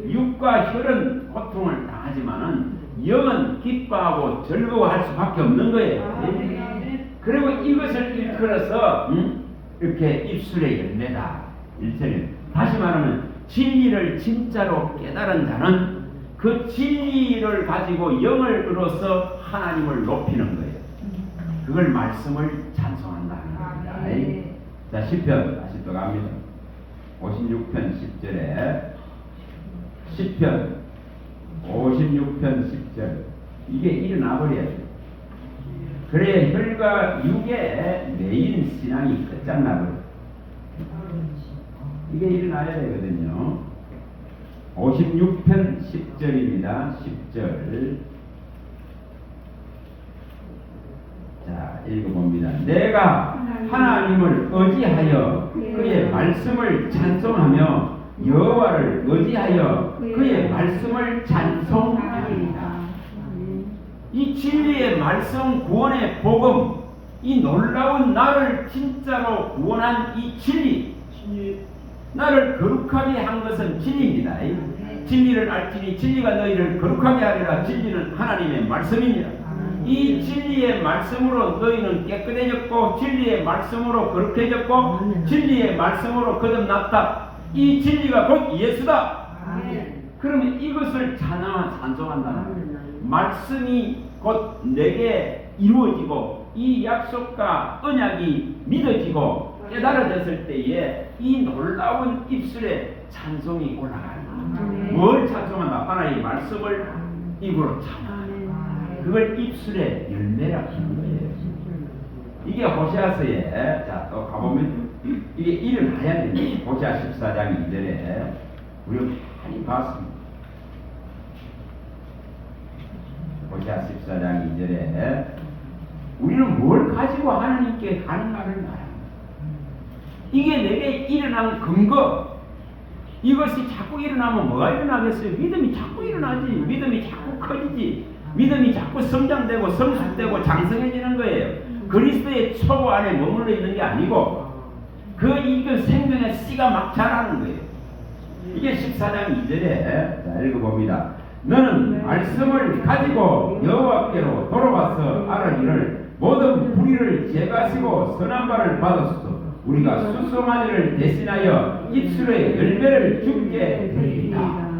육과 혈은 고통을 당하지만은 영은 기뻐하고 즐거워할 수밖에 없는 거예요. 그리고 이것을 일컬어서 이렇게 입술의 열매다. 일절에 다시 말하면 진리를 진짜로 깨달은 자는 그 진리를 가지고 영을으로서 하나님을 높이는 거예요. 그걸 말씀을 찬송한다는 겁니다. 자, 시편 다시 또 갑니다. 56편 10절에 시편 56편 10절 이게 일어나 버려야 돼요. 그래 혈과 육의 매인 신앙이 끝장나 버려요. 이게 일어나야 되거든요. 56편 10절입니다. 10절. 자, 읽어봅니다. 내가 하나님을 의지하여 그의 말씀을 찬송하며 여호와를 의지하여 그의 말씀을 찬송하리이다. 이 진리의 말씀, 구원의 복음, 이 놀라운 나를 진짜로 구원한 이 진리, 나를 거룩하게 한 것은 진리입니다. 진리를 알지니 진리가 너희를 거룩하게 하리라. 진리는 하나님의 말씀입니다. 이 진리의 말씀으로 너희는 깨끗해졌고 진리의 말씀으로 거룩해졌고 진리의 말씀으로 거듭났다. 이 진리가 곧 예수다. 그러면 이것을 찬송한다는 말씀이 곧 내게 이루어지고 이 약속과 언약이 믿어지고 깨달아졌을 때에 이 놀라운 입술에 찬송이 올라가는 거예요. 뭘 찬송한다? 하나님의 말씀을 입으로 찬양하는 거예요. 그걸 입술의 열매라고 하는 거예요. 이게 호세아서에 자 또 가보면 이게 일어나야 됩니다. 호세아 14장 2절에 우리가 많이 봤습니다. 호세아 14장 2절에 우리는 뭘 가지고 하나님께 가는가를 말합니다. 이게 내게 일어난 근거. 이것이 자꾸 일어나면 뭐가 일어나겠어요? 믿음이 자꾸 일어나지. 믿음이 자꾸 커지지. 믿음이 자꾸 성장되고 성숙되고 장성해지는 거예요. 그리스도의 초보 안에 머물러 있는 게 아니고 그 이건 생명의 씨가 막 자라는 거예요. 이게 14장 2절에 자 읽어봅니다. 너는 말씀을 가지고 여호와께로 돌아와서 알아기를 모든 불의를 제거하시고 선한 바를 받았소. 우리가 수송한 일을 대신하여 입술의 열매를 주게 되리이다.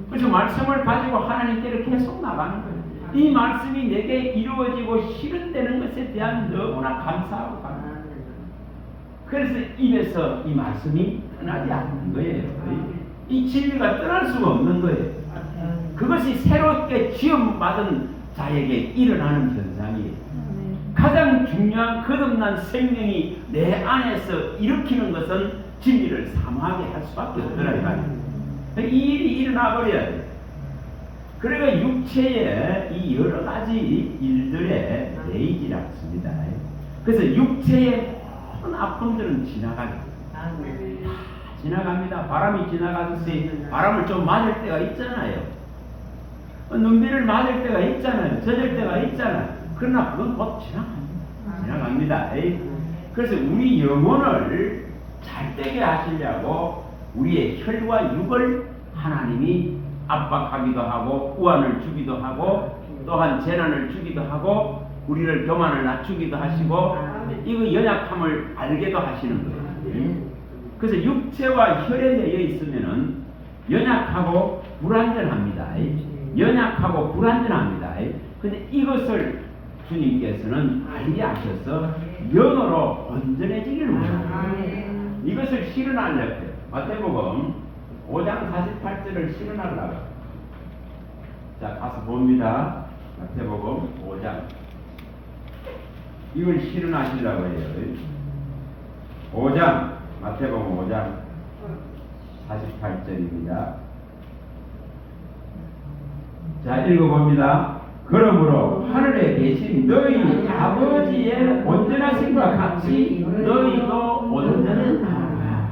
그래서 말씀을 가지고 하나님께로 계속 나가는 거예요. 이 말씀이 내게 이루어지고 실현되는 것에 대한 너무나 감사하고 감사합니다. 그래서 입에서 이 말씀이 떠나지 않는 거예요. 이 진리가 떠날 수가 없는 거예요. 그것이 새롭게 지음받은 자에게 일어나는 현상이에요. 가장 중요한 거듭난 생명이 내 안에서 일으키는 것은 진리를 사모하게 할 수밖에 없더라 이 말이에요. 이 일이 일어나 버려야 돼요. 그러니까 육체의 이 여러 가지 일들의 레이지라고 씁니다. 그래서 육체의 모든 아픔들은 지나가요. 다 지나갑니다. 바람이 지나가듯이 바람을 좀 맞을 때가 있잖아요. 눈비를 맞을 때가 있잖아요. 젖을 때가 있잖아요. 그러나 그건 곧 지나갑니다. 그래서 우리 영혼을 잘 되게 하시려고 우리의 혈과 육을 하나님이 압박하기도 하고 우환을 주기도 하고 또한 재난을 주기도 하고 우리를 교만을 낮추기도 하시고 이거 연약함을 알게도 하시는 거예요. 그래서 육체와 혈에 매여 있으면은 연약하고 불완전합니다. 연약하고 불완전합니다. 근데 이것을 주님께서는 알게 하셔서 영으로 온전해지기를 원합니다. 이것을 실현하려고 마태복음 5장 48절을 실현하려고. 자, 가서 봅니다. 마태복음 5장. 이걸 실현하시려고 해요. 5장, 마태복음 5장 48절입니다. 자, 읽어봅니다. 그러므로 하늘에 계신 너희 아버지의 온전하심과 같이 너희도 온전하라.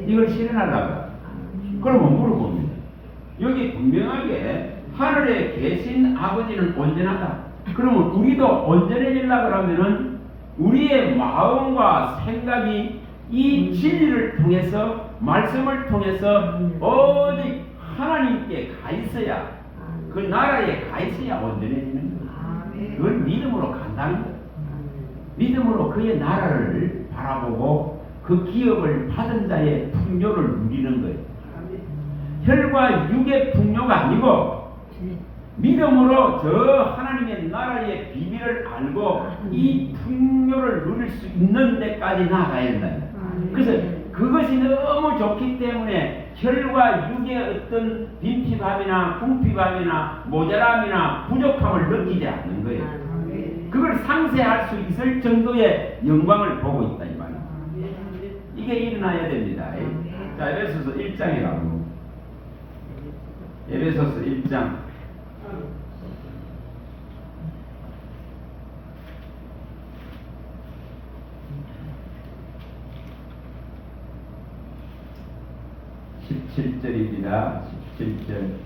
이걸 실현하려고. 그러면 물어봅니다. 여기 분명하게 하늘에 계신 아버지는 온전하다. 그러면 우리도 온전해지려고 하면은 우리의 마음과 생각이 이 진리를 통해서 말씀을 통해서 오직 하나님께 가 있어야 그 나라에 가 있어야 온전해지는 거예요. 그걸 믿음으로 간다는 거예요. 믿음으로 그의 나라를 바라보고 그 기업을 받은 자의 풍요를 누리는 거예요. 혈과 육의 풍요가 아니고 믿음으로 저 하나님의 나라의 비밀을 알고 이 풍요를 누릴 수 있는 데까지 나아가야 된다. 그래서 그것이 너무 좋기 때문에 혈과 육의 어떤 빈핍함이나 궁핍함이나 모자람이나 부족함을 느끼지 않는 거예요. 그걸 상쇄할 수 있을 정도의 영광을 보고 있다 이 말이에요. 이게 일어나야 됩니다. 자, 에베소서 1장에 가면 에베소서 1장 17절입니다. 17절.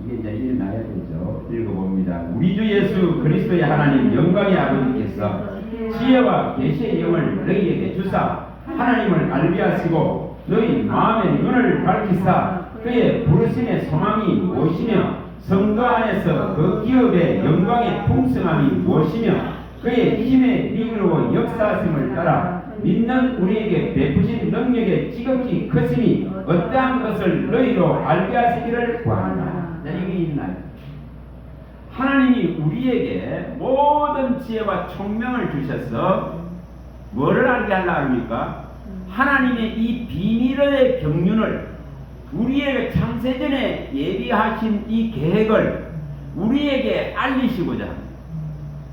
이게 이제 일어나야 되죠. 읽어봅니다. 우리 주 예수 그리스도의 하나님 영광의 아버지께서 지혜와 계시의 영을 너희에게 주사 하나님을 알게 하시고 너희 마음의 눈을 밝히사 그의 부르심의 소망이 무엇이며 성도 안에서 그 기업의 영광의 풍성함이 무엇이며 그의 힘의 비밀로 역사하심을 따라 믿는 우리에게 베푸신 능력의 지극히 크심이 어떠한 것을 너희로 알게 하시기를 구한다. 이게 있나요? 하나님이 우리에게 모든 지혜와 총명을 주셔서 뭐를 알게 하려고 합니까? 하나님의 이 비밀의 경륜을 우리에게 창세전에 예비하신 이 계획을 우리에게 알리시고자 합니다.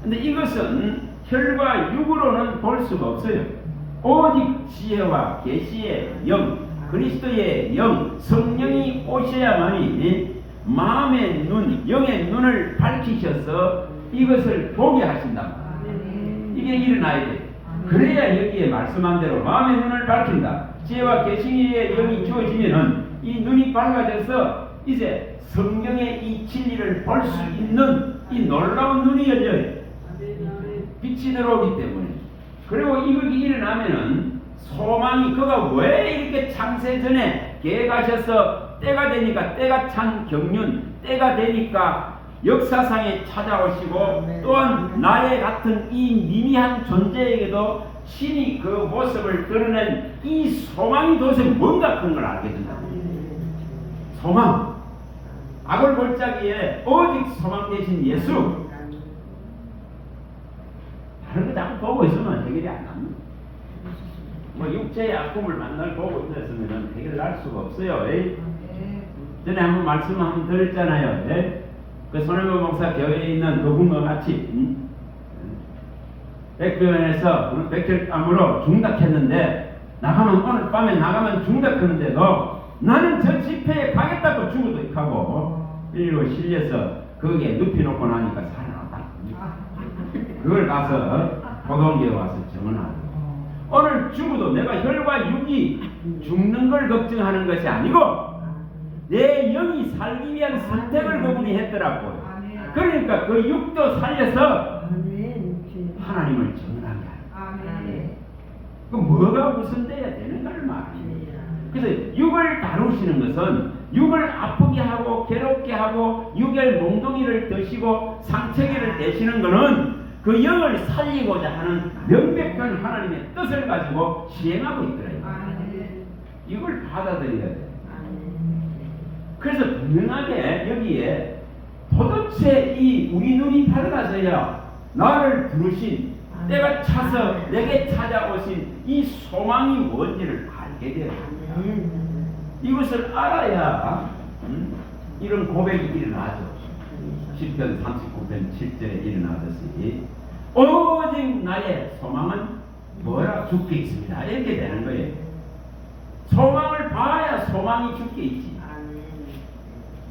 근데 이것은 혈과 육으로는 볼 수가 없어요. 오직 지혜와 계시의 영, 그리스도의 영, 성령이 오셔야만이 마음의 눈, 영의 눈을 밝히셔서 이것을 보게 하신다. 이게 일어나야 돼. 그래야 여기에 말씀한 대로 마음의 눈을 밝힌다. 지혜와 계시의 영이 주어지면은 이 눈이 밝아져서 이제 성령의 이 진리를 볼 수 있는 이 놀라운 눈이 열려요. 빛이 들어오기 때문에. 그리고 이것이 일어나면은 소망이 그가 왜 이렇게 창세전에 계획하셔서 때가 되니까 때가 찬 경륜, 때가 되니까 역사상에 찾아오시고 또한 나의 같은 이 미미한 존재에게도 신이 그 모습을 드러낸 이 소망이 도대체 뭔가 그런 걸 알게 된다. 소망. 악을 골짜기에 오직 소망 되신 예수. 다른 거 자꾸 보고 있으면 해결이 안 납니다. 뭐 육체의 아픔을 만날 보고 있었으면 해결할 수가 없어요. 전에 한번 말씀 한번 드렸잖아요. 그 손해보 목사 교회에 있는 도군과 같이 백병원에서 백혈암으로 중닥했는데 오늘 밤에 나가면 중닥하는데도 나는 저 집회에 가겠다고 죽어도 하고 일로 실려서 거기에 눕혀놓고 나니까 살아났다. 그걸 가서 보동교에 와서 정언하고 오늘 죽어도 내가 혈과 육이 죽는 걸 걱정하는 것이 아니고 내 영이 살기 위한 선택을 그분이 했더라고요. 그러니까 그 육도 살려서 하나님을 정언하게 하는. 그럼 뭐가 우선돼야 되는 걸 말이에요. 그래서 육을 다루시는 것은 육을 아프게 하고 괴롭게 하고 육의 몽둥이를 드시고 상처기를 내시는 것은 그 영을 살리고자 하는 명백한 하나님의 뜻을 가지고 시행하고 있더라고요. 이걸 받아들여야 돼요. 그래서 분명하게 여기에 도대체 이 우리 눈이 밝아져야 나를 부르신 때가 차서 내게 찾아오신 이 소망이 뭔지를 알게 돼요. 이것을 알아야 이런 고백이 일어나죠. 10편 39편 7절에 일어나듯이 오직 나의 소망은 뭐라 죽게 있습니다. 이렇게 되는 거예요. 소망을 봐야 소망이 죽게 있지.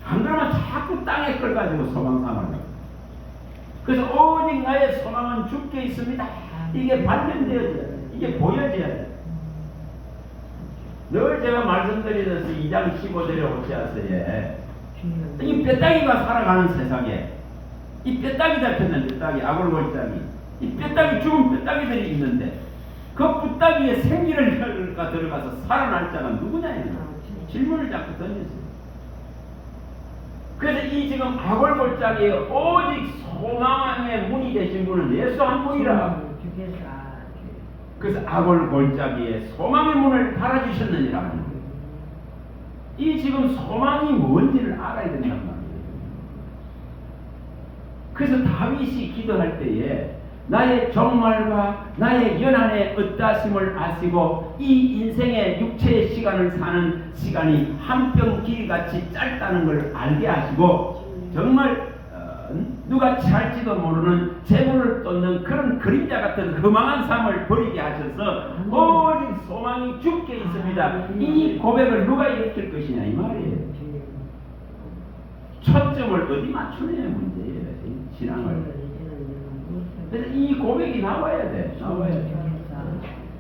안 그러면 자꾸 땅에 걸 가지고 소망 삼아요. 그래서 오직 나의 소망은 죽게 있습니다. 이게 발견되어져야 돼. 이게 보여져야 돼. 늘 제가 말씀드리듯이 2장 15절에 호세아서에 이 뼈다귀가 살아가는 세상에 이 뼈다귀 잡혔는 뼈다귀, 아골골짜기 이 뼈다귀 죽은 뼈다귀들이 있는데 그 붓다귀에 생기를 들어가서 살아날 자가 누구냐 질문을 자꾸 던졌어요. 그래서 이 지금 아골골짜기에 오직 소망의 문이 되신 분은 예수 한 분이라. 그래서 아골골짜기에 소망의 문을 달아주셨느니라. 이 지금 소망이 뭔지를 알아야 된단 말이에요. 그래서 다윗이 기도할 때에 나의 종말과 나의 연한의 어떠하심을 아시고 이 인생의 육체의 시간을 사는 시간이 한뼘 길이같이 짧다는 걸 알게 하시고 정말 누가 취할지도 모르는 재물을 쫓는 그런 그림자 같은 허망한 삶을 버리게 하셔서 오직 소망이 죽게 있습니다. 이 고백을 누가 일으킬 것이냐 이 말이에요. 초점을 어디 맞추느냐 문제예요. 신앙을. 그래서 이 고백이 나와야 돼.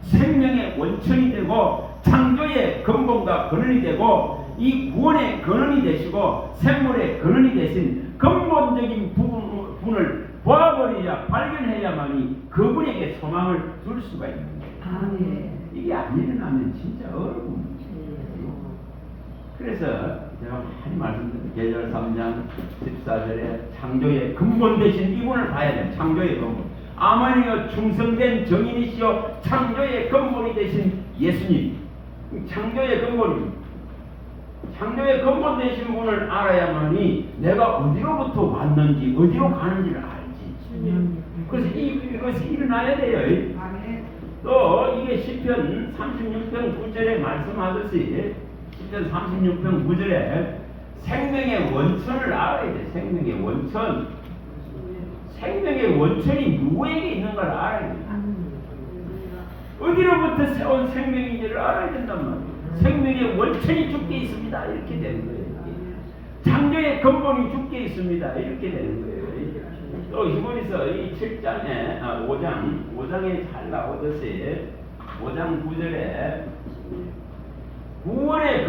생명의 원천이 되고 창조의 근본과 근원이 되고 이 구원의 근원이 되시고 생물의 근원이 되신 근본적인 부분을 보아버리야 발견해야만이 그분에게 소망을 줄 수가 있는 거예요. 이게 안 일어나면 진짜 어려운 문제예요. 그래서 제가 많이 말씀드린 계절 3장 14절에 창조의 근본 되신 이분을 봐야 돼요. 창조의 근본. 아마니여 충성된 정인이시여 창조의 근본이 되신 예수님. 창조의 근본입니다. 창조의 근본 되신 분을 알아야만이 내가 어디로부터 왔는지 어디로 가는지를 알지. 그래서 이것이 일어나야 돼요. 또 이게 시편 36편 9절에 말씀하듯이 시편 36편 9절에 생명의 원천을 알아야 돼. 생명의 원천. 생명의 원천이 누구에게 있는 걸 알아야 돼. 어디로부터 세운 생명인지를 알아야 된단 말이에요. 생명의 원천이 주께 있습니다. 이렇게 되는 거예요. 창조의 근본이 주께 있습니다. 이렇게 되는 거예요. 또 히브리서 이 7장에 5장에 잘 나오듯이 5장 9절에 구원의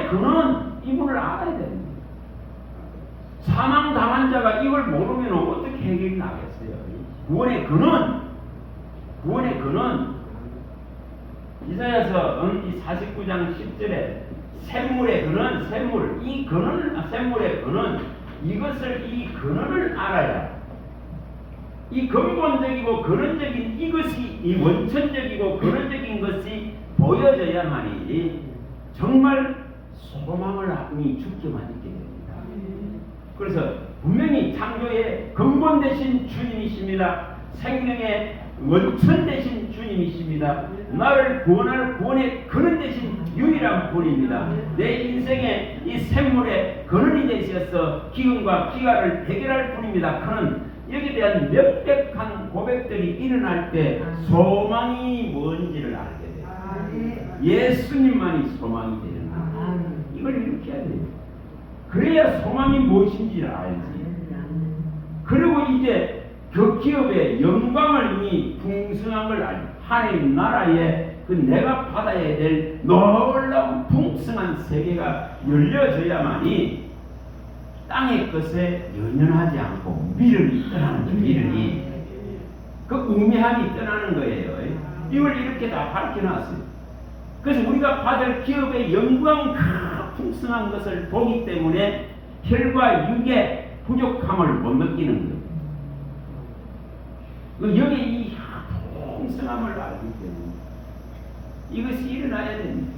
근원 이분을 알아야 됩니다. 사망당한 자가 이걸 모르면 어떻게 해결이 나겠어요? 구원의 근원 이사야서 이 49장 10절에 샘물의 근원, 이 샘물의 근원, 이 근원을 알아야 이 근본적이고 근원적인 이것이 이 원천적이고 근원적인 것이 보여져야만이 정말 소망을 죽게 만들게 됩니다. 그래서 분명히 창조의 근본 되신 주님이십니다. 생명의 원천 되신 주님이십니다. 나를 구원할 구원의 근원 되신 유일한 분입니다. 내 인생의 이 샘물의 근원이 되셔서 기근과 기가를 해결할 분입니다. 그는 여기에 대한 명백한 고백들이 일어날 때 소망이 뭔지를 알게 돼요. 예수님만이 소망이 되는 거예요. 이걸 이렇게 해야 돼요. 그래야 소망이 무엇인지를 알지. 그리고 이제 그 기업의 영광을 이미 풍성한 걸 알죠. 하나님 나라에 그 내가 받아야 될 놀라운 풍성한 세계가 열려져야만이 땅의 것에 연연하지 않고 미련이 떠나는 거예요. 미련이. 그 우매함이 떠나는 거예요. 이걸 이렇게 다 밝혀놨어요. 그래서 우리가 받을 기업의 영광 그 풍성한 것을 보기 때문에 혈과 육의 부족함을 못 느끼는 거예요. 여기 이 풍성함을 알기 때문에 이것이 일어나야 됩니다.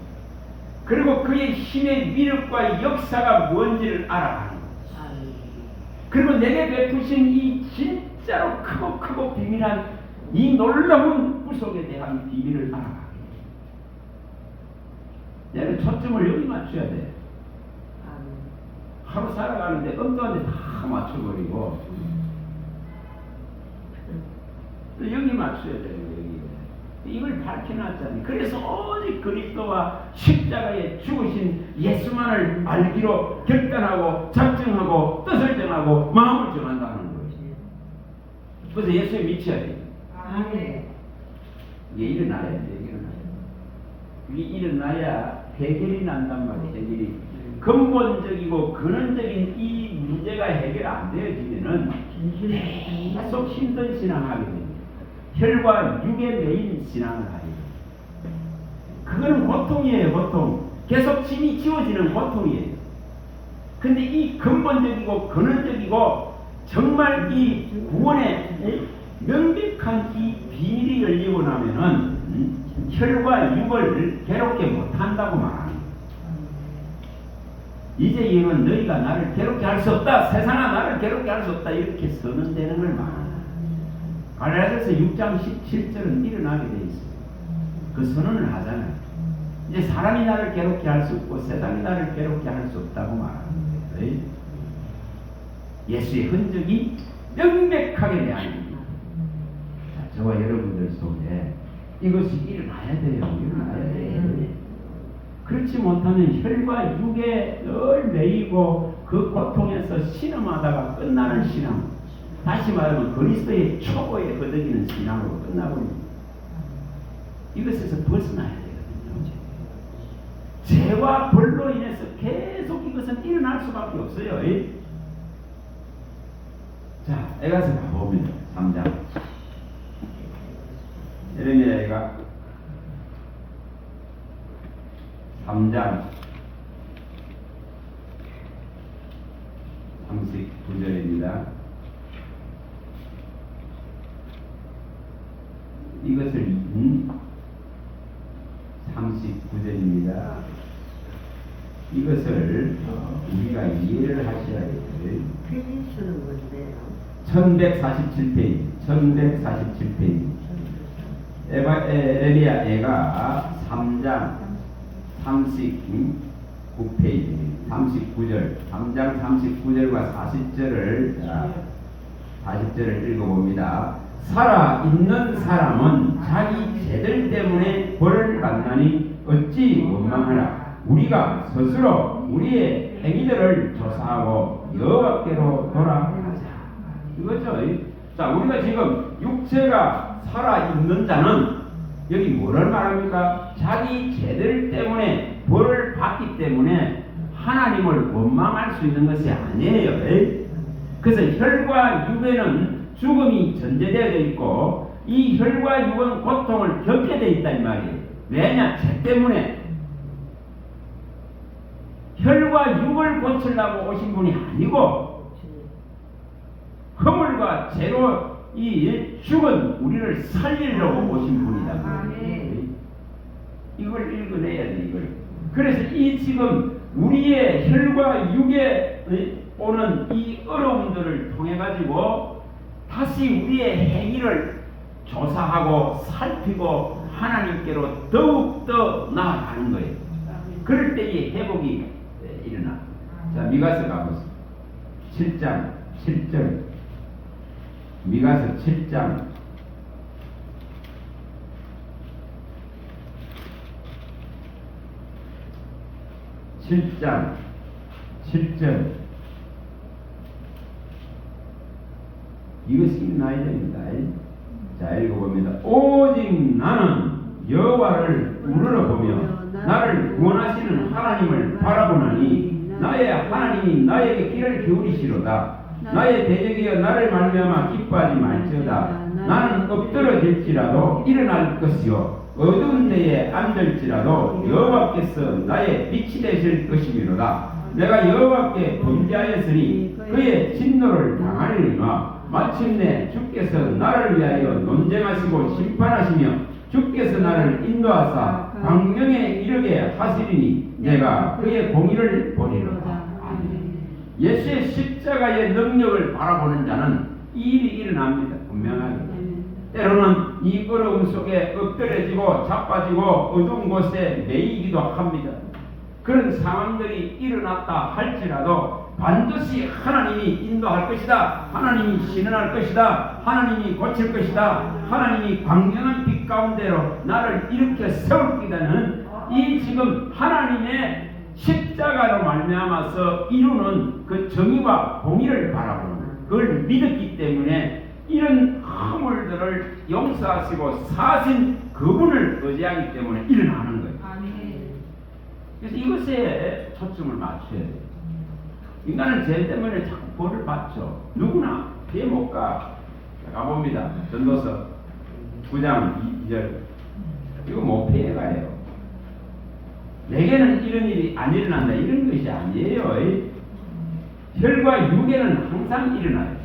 그리고 그의 힘의 위력과 역사가 뭔지를 알아가는 거예요. 그리고 내게 베푸신 이 진짜로 크고 비밀한 이 놀라운 구속에 대한 비밀을 알아가게 돼요. 내가 초점을 여기 맞춰야 돼. 하루 살아가는데 엉뚱한 데 다 맞춰버리고 여기 맞춰야 돼요. 여기. 이걸 밝혀놨잖아요. 그래서 오직 그리스도와 십자가에 죽으신 예수만을 알기로 결단하고 작정하고 뜻을 정하고 마음을 정한다는 거예요. 그래서 예수에 미쳐야 돼요. 이게 일어나야 돼요. 이게 일어나야 해결이 난단 말이에요. 해결이. 근본적이고 근원적인 이 문제가 해결 안 되어지면은 계속 힘든 신앙하게 됩니다. 혈과 육의 매인 신앙을 하게 됩니다. 그거는 고통이에요. 고통. 계속 짐이 지워지는 고통이에요. 근데 이 근본적이고 근원적이고 정말 이 구원의 명백한 이 비밀이 열리고 나면은 혈과 육을 괴롭게 못한다고 말합니다. 이제 이는 너희가 나를 괴롭게 할 수 없다. 세상아 나를 괴롭게 할 수 없다. 이렇게 선언되는 걸 말합니다. 갈라디아서 6장 17절은 일어나게 돼 있어요. 그 선언을 하잖아요. 이제 사람이 나를 괴롭게 할 수 없고 세상이 나를 괴롭게 할 수 없다고 말합니다. 예수의 흔적이 명백하게 내아닙니다. 저와 여러분들 속에 이것이 일어나야 돼요. 일어나야 돼요. 그렇지 못하면 혈과 육에 늘 매이고 그 고통에서 신음하다가 끝나는 신앙, 다시 말하면 그리스도의 초보에 거듭이는 신앙으로 끝나버립니다. 이것에서 벗어나야 되거든요. 죄와 벌로 인해서 계속 이것은 일어날 수밖에 없어요. 자, 에가서 가봅니다. 3장. 예레미야가 3장 39절입니다. 이것을 39절입니다. 이것을 우리가 이해를 하셔야 돼요. 페이지수는 뭔데요? 1147페이지. 1147페이지. 에레미야가 3장 39페이지. 39절. 3장 39절과 40절을 읽어봅니다. 살아있는 사람은 자기 죄들 때문에 벌을 받나니 어찌 원망하라. 우리가 스스로 우리의 행위들을 조사하고 여호와께로 돌아가자. 이거죠. 자, 우리가 지금 육체가 살아있는 자는 여기 뭐를 말합니까? 자기 죄들 때문에 벌을 받기 때문에 하나님을 원망할 수 있는 것이 아니에요. 그래서 혈과 육에는 죽음이 전제되어 있고 이 혈과 육은 고통을 겪게 되어 있다 이 말이에요. 왜냐? 죄 때문에. 혈과 육을 고치려고 오신 분이 아니고 허물과 죄로 이 죽은 우리를 살리려고 오신 분이다. 이걸 읽어내야 돼. 이걸. 그래서 이 지금 우리의 혈과 육에 오는 이 어려움들을 통해 가지고 다시 우리의 행위를 조사하고 살피고 하나님께로 더욱더 나아가는 거예요. 그럴 때의 회복이 일어나. 자, 미가서 가보세요. 7장 7절. 미가서 7장 7절. 이것이 나야 됩니다. 자, 읽어봅니다. 오직 나는 여호와를 우러러보며 나를 구원하시는 하나님을 바라보나니 나의 하나님이 나에게 귀를 기울이시로다. 나의 대적이여 나를 말미암아 기뻐하지 말지어다. 나는 엎드러질지라도 일어날 것이요 어두운 데에 앉을지라도 여호와께서 나의 빛이 되실 것이미로다. 내가 여호와께 범죄하였으니 그의 진노를 당하리니와 마침내 주께서 나를 위하여 논쟁하시고 심판하시며 주께서 나를 인도하사 광명에 이르게 하시리니 내가 그의 공의를 보리로다. 예수의 십자가의 능력을 바라보는 자는 이 일이 일어납니다. 분명하게. 때로는 이 어려움 속에 엎드려지고 자빠지고 어두운 곳에 매이기도 합니다. 그런 상황들이 일어났다 할지라도 반드시 하나님이 인도할 것이다. 하나님이 신원할 것이다. 하나님이 고칠 것이다. 하나님이 광명한 빛 가운데로 나를 일으켜 세울 기다는 이 지금 하나님의 십자가로 말미암아서 이루는 그 정의와 공의를 바라보는 그걸 믿었기 때문에 이런 허물들을 용서하시고 사신 그분을 의지하기 때문에 일어나는 거예요. 그래서 이것에 초점을 맞춰야 돼요. 인간은 죄 때문에 자꾸 벌을 받죠. 누구나 뒤에 못 가. 가봅니다. 전도서 9장 2절. 이거 못 피해가요. 내게는 이런 일이 안 일어난다. 이런 것이 아니에요. 혈과 육에는 항상 일어나요.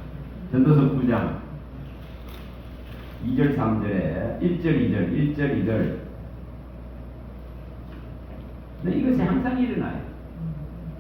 전도서 9장 2절 3절에 1절 2절 1절 2절. 근데 이것이 항상 일어나요.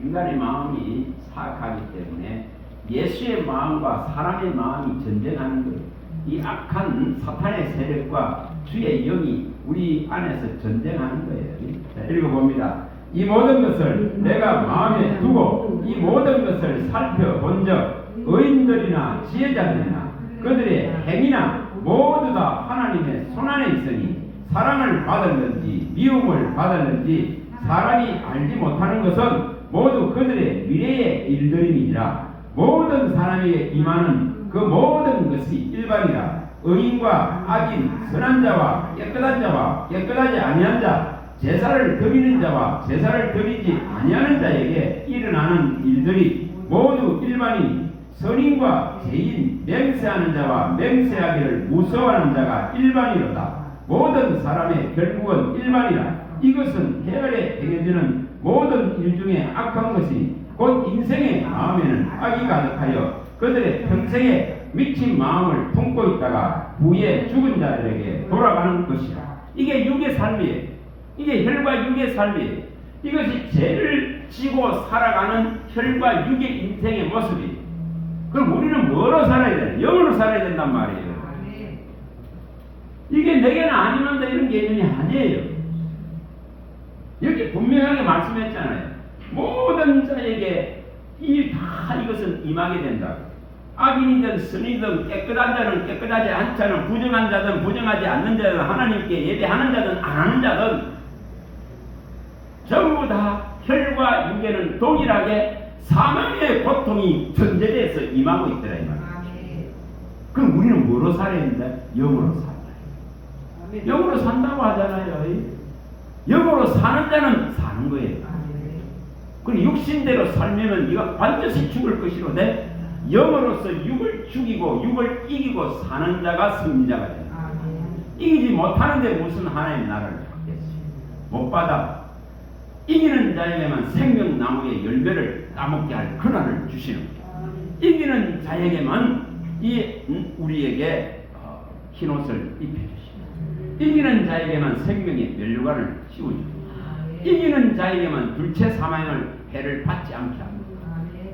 인간의 마음이 사악하기 때문에 예수의 마음과 사람의 마음이 전쟁하는 거예요. 이 악한 사탄의 세력과 주의 영이 우리 안에서 전쟁하는 거예요. 자, 읽어봅니다. 이 모든 것을 내가 마음에 두고 이 모든 것을 살펴본 적 의인들이나 지혜자들이나 그들의 행위나 모두 다 하나님의 손안에 있으니 사랑을 받았는지 미움을 받았는지 사람이 알지 못하는 것은 모두 그들의 미래의 일들임이니라. 모든 사람에게 임하는 그 모든 것이 일반이라. 의인과 악인, 선한 자와 깨끗한 자와 깨끗하지 아니한 자, 제사를 드리는 자와 제사를 드리지 아니하는 자에게 일어나는 일들이 모두 일반이니 선인과 죄인, 맹세하는 자와 맹세하기를 무서워하는 자가 일반이로다. 모든 사람의 결국은 일반이라. 이것은 헤아려 행해지는 모든 일 중에 악한 것이 곧 인생의 마음에는 악이 가득하여 그들의 평생에 미친 마음을 품고 있다가 후에 죽은 자들에게 돌아가는 것이라. 이게 육의 삶이에요. 이게 혈과 육의 삶이에요. 이것이 죄를 지고 살아가는 혈과 육의 인생의 모습이에요. 그럼 우리는 뭐로 살아야 되나? 영으로 살아야 된단 말이에요. 이게 내게는 아니면 이런 개념이 아니에요. 이렇게 분명하게 말씀했잖아요. 모든 자에게 이것은 임하게 된다. 악인이든 선이든 깨끗한 자는 깨끗하지 않은 자는 부정한 자든 부정하지 않는 자든 하나님께 예배하는 자든 안 하는 자든 전부 다 혈과 육에는 동일하게 사망의 고통이 전제돼서 임하고 있더라 이 말이에요. 그럼 우리는 뭐로 살아야 된다? 영으로 산다. 영으로 산다고 하잖아요. 영으로 사는 자는 사는 거예요. 그리고 육신대로 살면 이가 반드시 죽을 것이로되 영으로서 육을 죽이고 육을 이기고 사는 자가 승리자가 됩니다. 이기지 못하는데 무슨 하나님 나라를 받겠어요? 못 받아. 이기는 자에게만 생명나무의 열매를 따먹게 할 권한을 주시는 거예요. 이기는 자에게만 우리에게 흰옷을 입혀주십니다. 이기는 자에게만 생명의 면류관을 씌워줍니다. 이기는 자에게만 둘째 사망을 해를 받지 않게 합니다.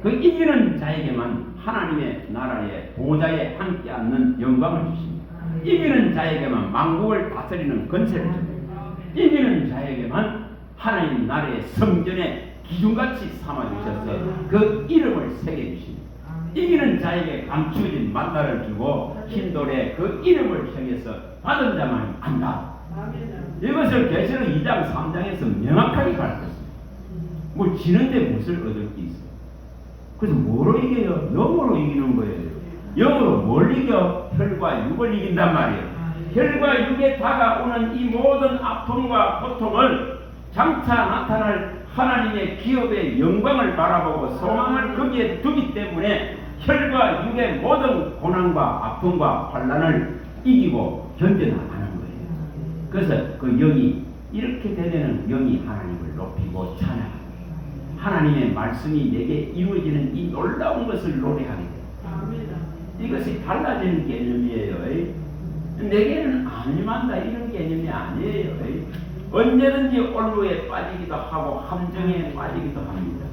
그 이기는 자에게만 하나님의 나라의 보좌에 함께 앉는 영광을 주십니다. 이기는 자에게만 만국을 다스리는 권세를 줍니다. 이기는 자에게만 하나님 나라의 성전에 기둥같이 삼아주셔서 그 이름을 새겨주십니다. 이기는 자에게 감추어진 만나를 주고 흰돌에 그 이름을 정해서 받은 자만 안다. 이것을 계시록 2장 3장에서 명확하게 가르쳤습니다. 뭐 지는데 무엇을 얻을 게 있어? 그래서 뭐로 이겨요? 영으로 이기는 거예요. 영으로 뭘 이겨? 혈과 육을 이긴단 말이에요. 혈과 육에 다가오는 이 모든 아픔과 고통을 장차 나타날 하나님의 기업의 영광을 바라보고 소망을 거기에 두기 때문에 혈과 육의 모든 고난과 아픔과 환난을 이기고 견뎌나가는 거예요. 그래서 그 영이 이렇게 되면은 영이 하나님을 높이고 찬양합니다. 하나님의 말씀이 내게 이루어지는 이 놀라운 것을 노래하게 돼요. 이것이 달라지는 개념이에요. 내게는 안 임한다 이런 개념이 아니에요. 언제든지 올무에 빠지기도 하고 함정에 빠지기도 합니다.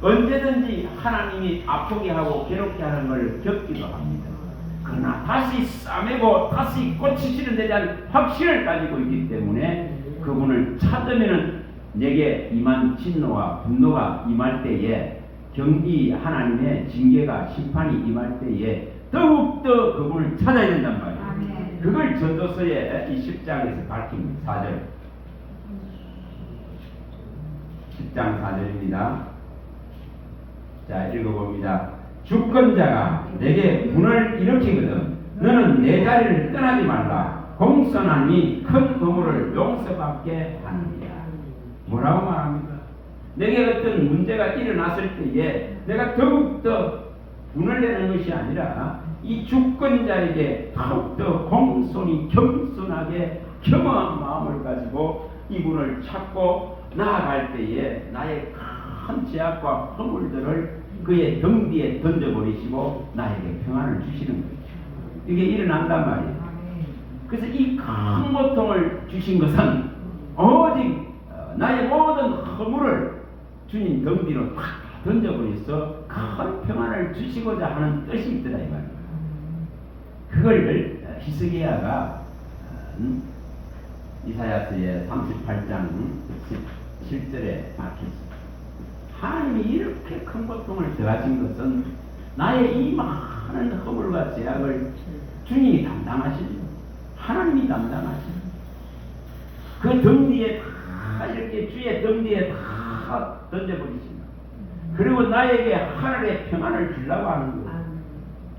언제든지 하나님이 아프게 하고 괴롭게 하는 걸 겪기도 합니다. 그러나 다시 싸매고 다시 고치시는 데 대한 확신을 가지고 있기 때문에 그분을 찾으면은 내게 임한 진노와 분노가 임할 때에 경기 하나님의 징계가 심판이 임할 때에 더욱더 그분을 찾아야 된단 말이에요. 그걸 전도서의 이 10장에서 밝힙니다. 4절 10장 4절입니다. 자, 읽어봅니다. 주권자가 내게 분을 일으키거든 너는 내 자리를 떠나지 말라. 공선하니 큰 거물을 용서받게 하느니라. 뭐라고 말합니까? 내게 어떤 문제가 일어났을 때에 내가 더욱더 분을 내는 것이 아니라 이 주권자에게 더욱더 공손히 겸손하게 겸허한 마음을 가지고 이분을 찾고 나아갈 때에 나의 큰 죄악과 허물들을 그의 등 뒤에 던져버리시고 나에게 평안을 주시는 거죠. 이게 일어난단 말이에요. 그래서 이 큰 고통을 주신 것은 오직 나의 모든 허물을 주님 등 뒤로 탁 던져버려서 큰 평안을 주시고자 하는 뜻이 있더라 이 말이에요. 그걸 히스기야가 이사야서의 38장 17절에 밝혔습니다. 하나님이 이렇게 큰 고통을 더하신 것은 나의 이 많은 허물과 죄악을 주님이 담당하십니다. 하나님이 담당하십니다. 그 등 뒤에 다 이렇게 주의 등 뒤에 다 던져버리십니다. 그리고 나에게 하늘의 평안을 주려고 하는 거예요.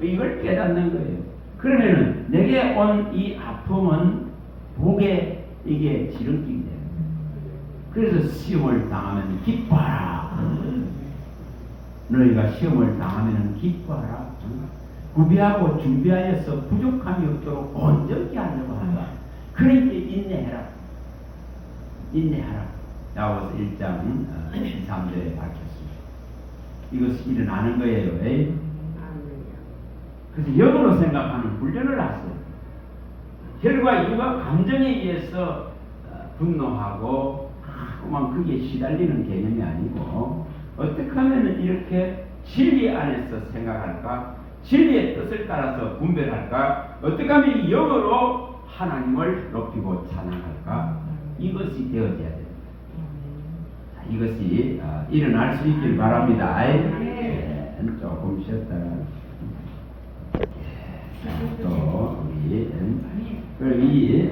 이걸 깨닫는 거예요. 그러면은 내게 온 이 아픔은 복의 이게 지름길이에요. 그래서 시험을 당하면 기뻐하라. 너희가 시험을 당하면 기뻐하라. 구비하고 준비하여서 부족함이 없도록 온전히 하려고 한다. 그러니까 인내해라. 인내하라. 야고보서 1장 2, 3절에 밝혔습니다. 이것이 일어나는 거예요. 그래서 영으로 생각하는 훈련을 하세요. 혈과 육과 감정에 의해서 분노하고 자꾸만 그게 시달리는 개념이 아니고 어떻게 하면 이렇게 진리 안에서 생각할까? 진리의 뜻을 따라서 분별할까? 어떻게 하면 이 영으로 하나님을 높이고 찬양할까? 이것이 되어져야 됩니다. 이것이 일어날 수 있길 바랍니다. 조금 쉬었다가 또 우리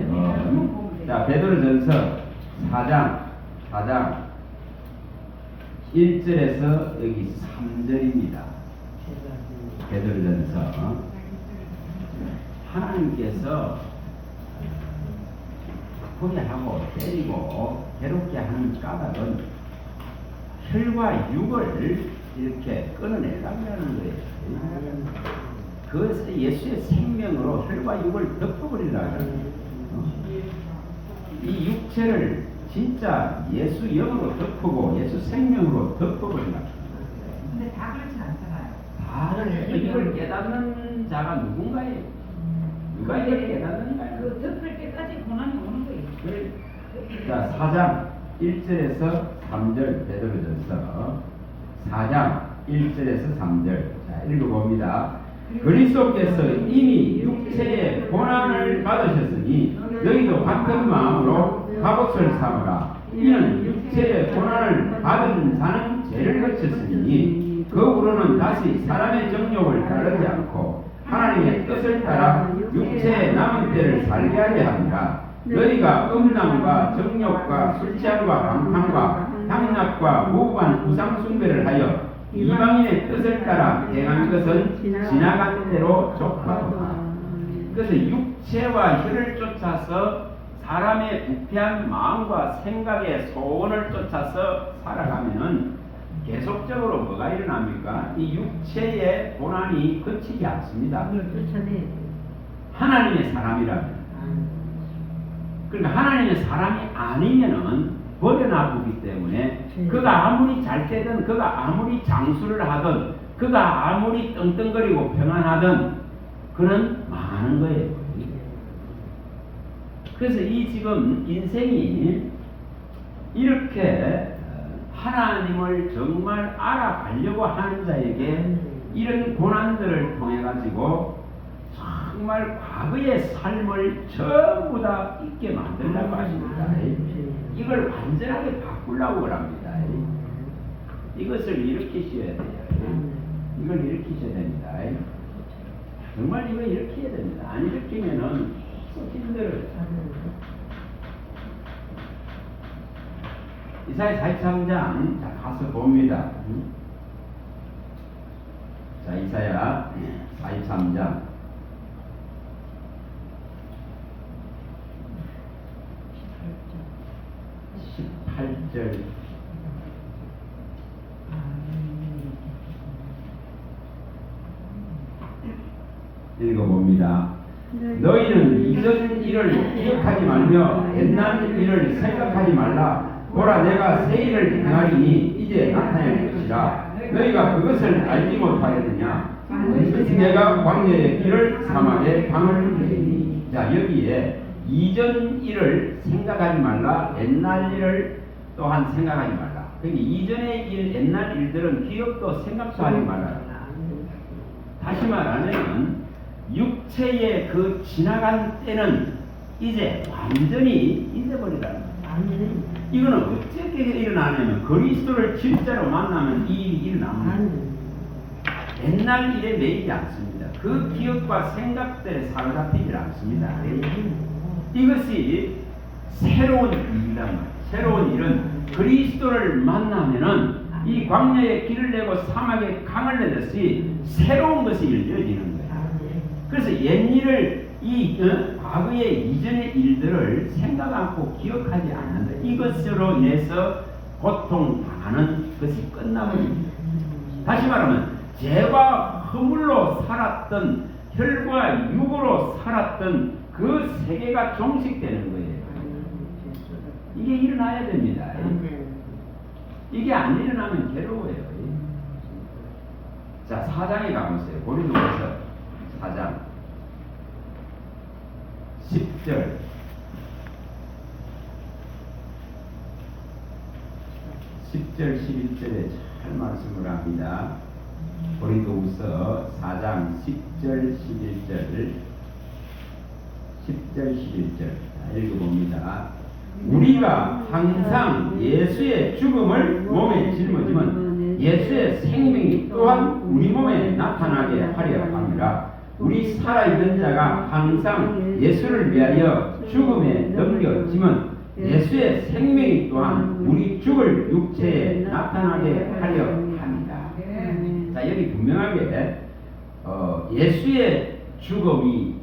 자 베드로전서 4장 1절에서 여기 3절입니다. 베드로전서 하나님께서 포기하고 때리고 괴롭게 하는 까닭은 혈과 육을 이렇게 끊어내려고 하는 거예요. 그것을 예수의 생명으로 혈과 육을 덮어버리려고 하는 거예요. 이 육체를 진짜 예수 영으로 덮고 예수 생명으로 덮어버리려고 하는 거예요. 근데 다 그렇지 않잖아요. 다들 이걸 깨닫는 자가 누군가예요? 누가 이걸 깨닫는가요? 그 덮을 때까지 고난이 오는 거예요. 그래. 자, 4장 1절에서 3절 베드로전서 4장 1절에서 3절 자, 읽어봅니다. 그리스도께서 이미 육체의 고난을 받으셨으니 너희도 같은 마음으로 갑옷을 삼으라. 이는 육체의 고난을 받은 자는 죄를 거쳤으니 그 후로는 다시 사람의 정욕을 따르지 않고 하나님의 뜻을 따라 육체의 남은 때를 살게 하려 합니다. 너희가 음란과 정욕과 술 취함과 방탕과 향락과 무고한 우상 숭배를 하여 이방인의 뜻을 따라 행한 것은 지나간 대로 족하도다. 그래서 육체와 혈을 쫓아서 사람의 부패한 마음과 생각의 소원을 쫓아서 살아가면은 계속적으로 뭐가 일어납니까? 이 육체의 고난이 그치지 않습니다. 하나님의 사람이라면. 그러니까 하나님의 사람이 아니면은 버려놔두기 때문에 그가 아무리 잘 되든 그가 아무리 장수를 하든 그가 아무리 떵떵거리고 평안하든 그는 망하는 거예요. 그래서 이 지금 인생이 이렇게 하나님을 정말 알아가려고 하는 자에게 이런 고난들을 통해 가지고 정말 과거의 삶을 전부 다 잊게 만들려고 하십니다. 이걸 완전하게 바꾸려고 합니다. 이것을 일으키셔야 돼요. 이걸 일으키셔야 됩니다. 정말 이거 일으켜야 됩니다. 안 일으키면은 계속 힘들어요. 이사야 43장 자 가서 봅니다. 자 이사야 43장 18절 읽어봅니다. 너희는 이전 일을 기억하지 말며 옛날 일을 생각하지 말라. 보라, 내가 새 일을 행하리니 이제 나타낼 것이라. 너희가 그것을 알지 못하겠느냐. 내가 광야의 길을 사막에 방을 내리니. 자, 여기에 이전 일을 생각하지 말라, 옛날 일을 또한 생각하지 말라. 그러니까 이전의 일, 옛날 일들은 기억도 생각도 하지 말라. 다시 말하면 육체의 그 지나간 때는 이제 완전히 잊어버리라는 거예요. 이거는 어떻게 일어나냐면 그리스도를 진짜로 만나면 이 일이 일어납니다. 옛날 일에 매이지 않습니다. 그 기억과 생각들에 사로잡히지 않습니다. 이것이 새로운 일이란 말이에요. 새로운 일은 그리스도를 만나면은 이 광야에 길을 내고 사막에 강을 내듯이 새로운 것이 열려지는 거예요. 그래서 옛일을 과거의 이전의 일들을 생각 않고 기억하지 않는다. 이것으로 인해서 고통당하는 것이 끝나버립니다. 다시 말하면 죄와 허물로 살았던 혈과 육으로 살았던 그 세계가 종식되는 거예요. 이게 일어나야 됩니다. 이게 안 일어나면 괴로워요. 자, 4장에 가보세요. 고린도후서 4장 10절 10절 11절에 잘 말씀을 합니다. 고린도후서 4장 10절 11절 10절 11절 읽어봅니다. 우리가 항상 예수의 죽음을 몸에 짊어지면 예수의 생명이 또한 우리 몸에 나타나게 하려 합니다. 우리 살아있는 자가 항상 예수를 위하여 죽음에 넘겨지면 예수의 생명이 또한 우리 죽을 육체에 나타나게 하려 합니다. 자, 여기 분명하게 예수의 죽음이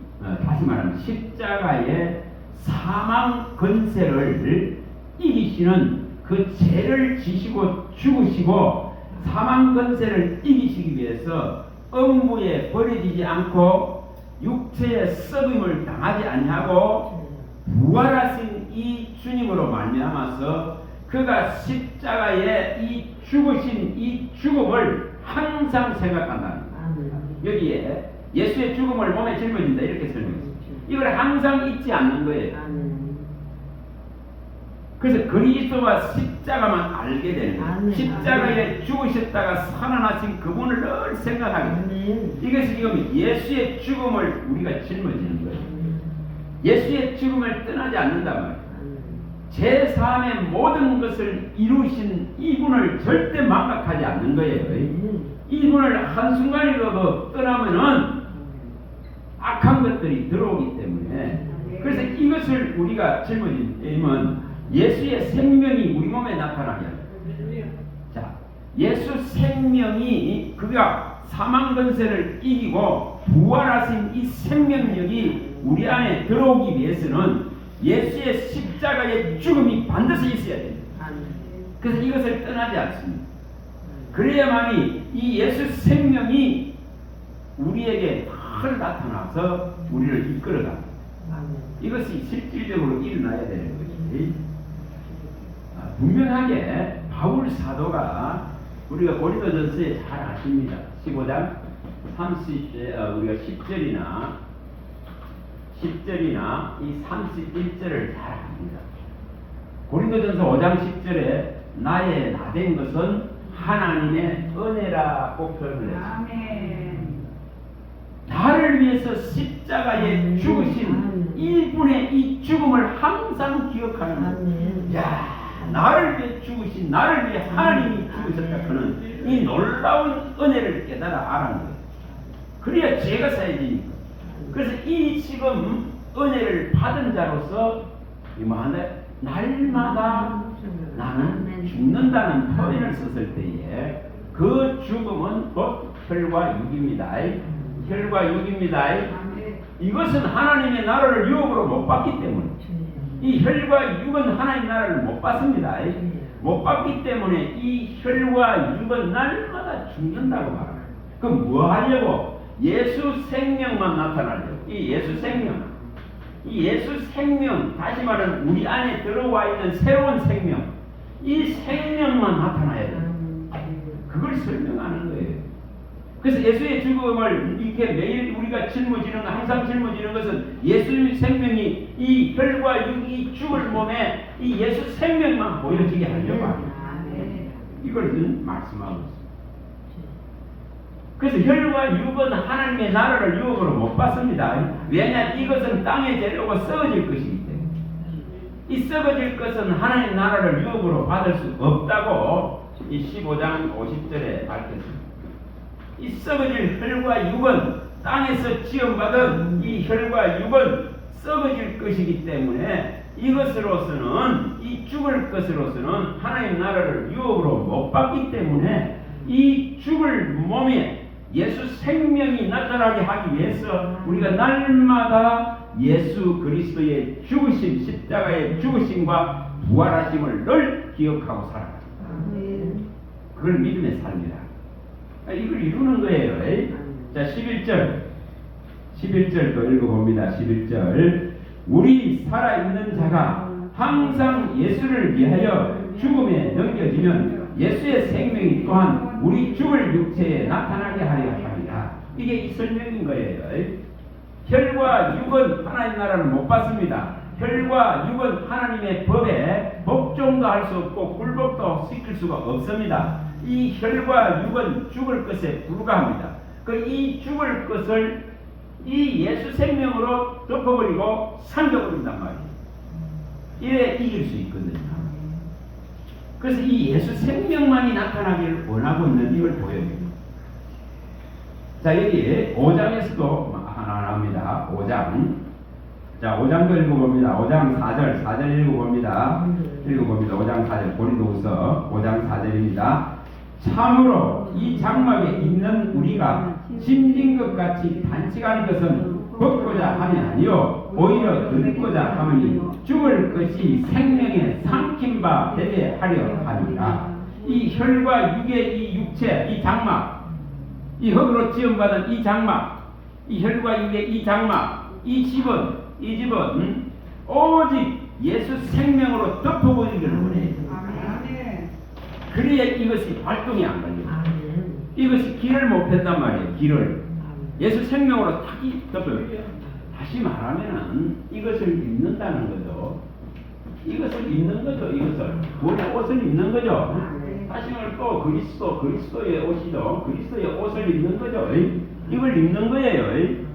다시 말하면 십자가의 사망 권세를 이기시는 그 죄를 지시고 죽으시고 사망 권세를 이기시기 위해서 음부에 버려지지 않고 육체의 썩임을 당하지 아니하고 부활하신 이 주님으로 말미암아서 그가 십자가에 이 죽으신 이 죽음을 항상 생각한다. 여기에 예수의 죽음을 몸에 짊어진다 이렇게 설명했습니다. 이걸 항상 잊지 않는 거예요. 그래서 그리스도와 십자가만 알게 되는 거예요. 십자가에 죽으셨다가 살아나신 그분을 늘 생각하게 돼요. 이것이 지금 예수의 죽음을 우리가 짊어지는 거예요. 예수의 죽음을 떠나지 않는단 말이에요. 제3의 모든 것을 이루신 이분을 절대 망각하지 않는 거예요. 이분을 한순간이라도 떠나면은 악한 것들이 들어오기 때문에 그래서 이것을 우리가 짊어지면 예수의 생명이 우리 몸에 나타나게 합니다. 자, 예수 생명이 그가 사망 권세를 이기고 부활하신 이 생명력이 우리 안에 들어오기 위해서는 예수의 십자가의 죽음이 반드시 있어야 됩니다. 그래서 이것을 떠나지 않습니다. 그래야만이 이 예수 생명이 우리에게 잘 나타나서 우리를 이끌어갑니다. 이것이 실질적으로 일어나야 되는 것이지. 분명하게 바울 사도가 우리가 고린도전서에 잘 아십니다. 15장 30절 우리가 10절이나 이 31절을 잘 압니다. 고린도전서 5장 10절에 나의 나된 것은 하나님의 은혜라고 표현을 했습니다. 나를 위해서 십자가에 죽으신 이분의 이 죽음을 항상 기억하는 거예요. 야, 나를 위해 죽으신, 나를 위해 하나님이 죽으셨다 그는 이 놀라운 은혜를 깨달아 알아는 거예요. 그래야 죄가 사해지니까. 그래서 이 지금 은혜를 받은 자로서 이만한데 날마다 나는 죽는다는 표현을 썼을 때에 그 죽음은 곧 혈과 육입니다. 혈과 육입니다. 이것은 하나님의 나라를 유업으로 못 받기 때문에 이 혈과 육은 하나님 나라를 못 받습니다. 못 받기 때문에 이 혈과 육은 날마다 죽는다고 말합니다. 그럼 뭐 하려고? 예수 생명만 나타나죠. 이 예수 생명. 이 예수 생명, 다시 말하면 우리 안에 들어와 있는 새로운 생명. 이 생명만 나타나야 돼요. 그걸 설명하는 거예요. 그래서 예수의 죽음을 이렇게 매일 우리가 짊어지는, 항상 짊어지는 것은 예수의 생명이 이 혈과 육이 죽을 몸에 이 예수 생명만 보여지게 하려고 합니다. 이걸 말씀하고 있습니다. 그래서 혈과 육은 하나님의 나라를 유혹으로 못 받습니다. 왜냐? 이것은 땅의 재료고 썩어질 것이기 때문에. 이 썩어질 것은 하나님 나라를 유혹으로 받을 수 없다고 이 15장 50절에 밝혔습니다. 이 썩어질 혈과 육은 땅에서 지음받은 이 혈과 육은 썩어질 것이기 때문에 이것으로서는, 이 죽을 것으로서는 하나님 나라를 유혹으로 못 받기 때문에 이 죽을 몸에 예수 생명이 나타나게 하기 위해서 우리가 날마다 예수 그리스도의 죽으심, 십자가의 죽으심과 부활하심을 늘 기억하고 살아갑니다. 그걸 믿음의 삶이다. 이걸 이루는 거예요. 자, 11절도 읽어봅니다. 11절. 우리 살아있는 자가 항상 예수를 위하여 죽음에 넘겨지면 예수의 생명이 또한 우리 죽을 육체에 나타나게 하려 합니다. 이게 이 설명인 거예요. 혈과 육은 하나님 나라를 못 받습니다. 혈과 육은 하나님의 법에 복종도 할 수 없고 굴복도 시킬 수가 없습니다. 이 혈과 육은 죽을 것에 불과합니다. 이 죽을 것을 이 예수 생명으로 덮어버리고 삼켜버린단 말이에요. 이래 이길 수 있거든요. 그래서 이 예수 생명만이 나타나기를 원하고 있는 이걸 보여줍니다. 자, 여기 5장에서도 하나 나옵니다. 5장. 자, 5장도 읽어봅니다. 5장 4절 읽어봅니다. 5장 4절, 고린도후서 5장 4절입니다. 참으로 이 장막에 있는 우리가 짐진 것 같이 단식하는 것은 벗고자 함이 아니요 오히려 얻고자 함이니 죽을 것이 생명에 삼킨 바 되게 하려 하니라. 이 혈과 육의 이 육체, 이 장막, 이 흙으로 지음받은 이 장막, 이 혈과 육의 이 장막, 이 집은 오직 예수 생명으로 덮어버리기를 원해요. 그래야 이것이 활동이 안 걸려요. 이것이 길을 못 편단 말이에요. 길을 예수 생명으로 탁 덮어요. 다시 말하면은 이것을 입는다는 거죠. 이것을 입는 거죠. 이것을 우리 옷을 입는 거죠. 다시 말해 또 그리스도의 옷이죠. 그리스도의 옷을 입는 거죠. 이걸 입는 거예요.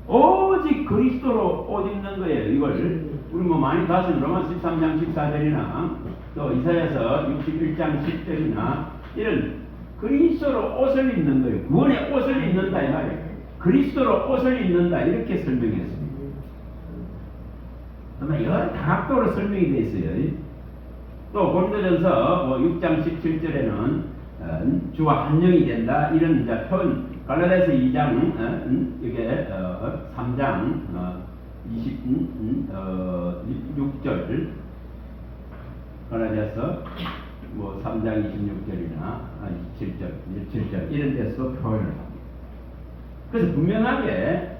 오직 그리스도로 옷 입는 거예요. 이걸 우리 많이 봤어요. 로마서 13장 14절이나 또 이사야서 61장 10절이나 이런 그리스도로 옷을 입는 거예요. 구원의 옷을 입는다 이 말이에요. 그리스도로 옷을 입는다 이렇게 설명했습니다. 정말 여러 다각도로 설명이 되어 있어요. 또 고린도전서 6장 17절에는 주와 한 영이 된다 이런 이제 표현. 갈라디아서 2장 이게 3장 26절 갈라디아서 3장 26절이나 27절 이런 데서도 표현을 합니다. 그래서 분명하게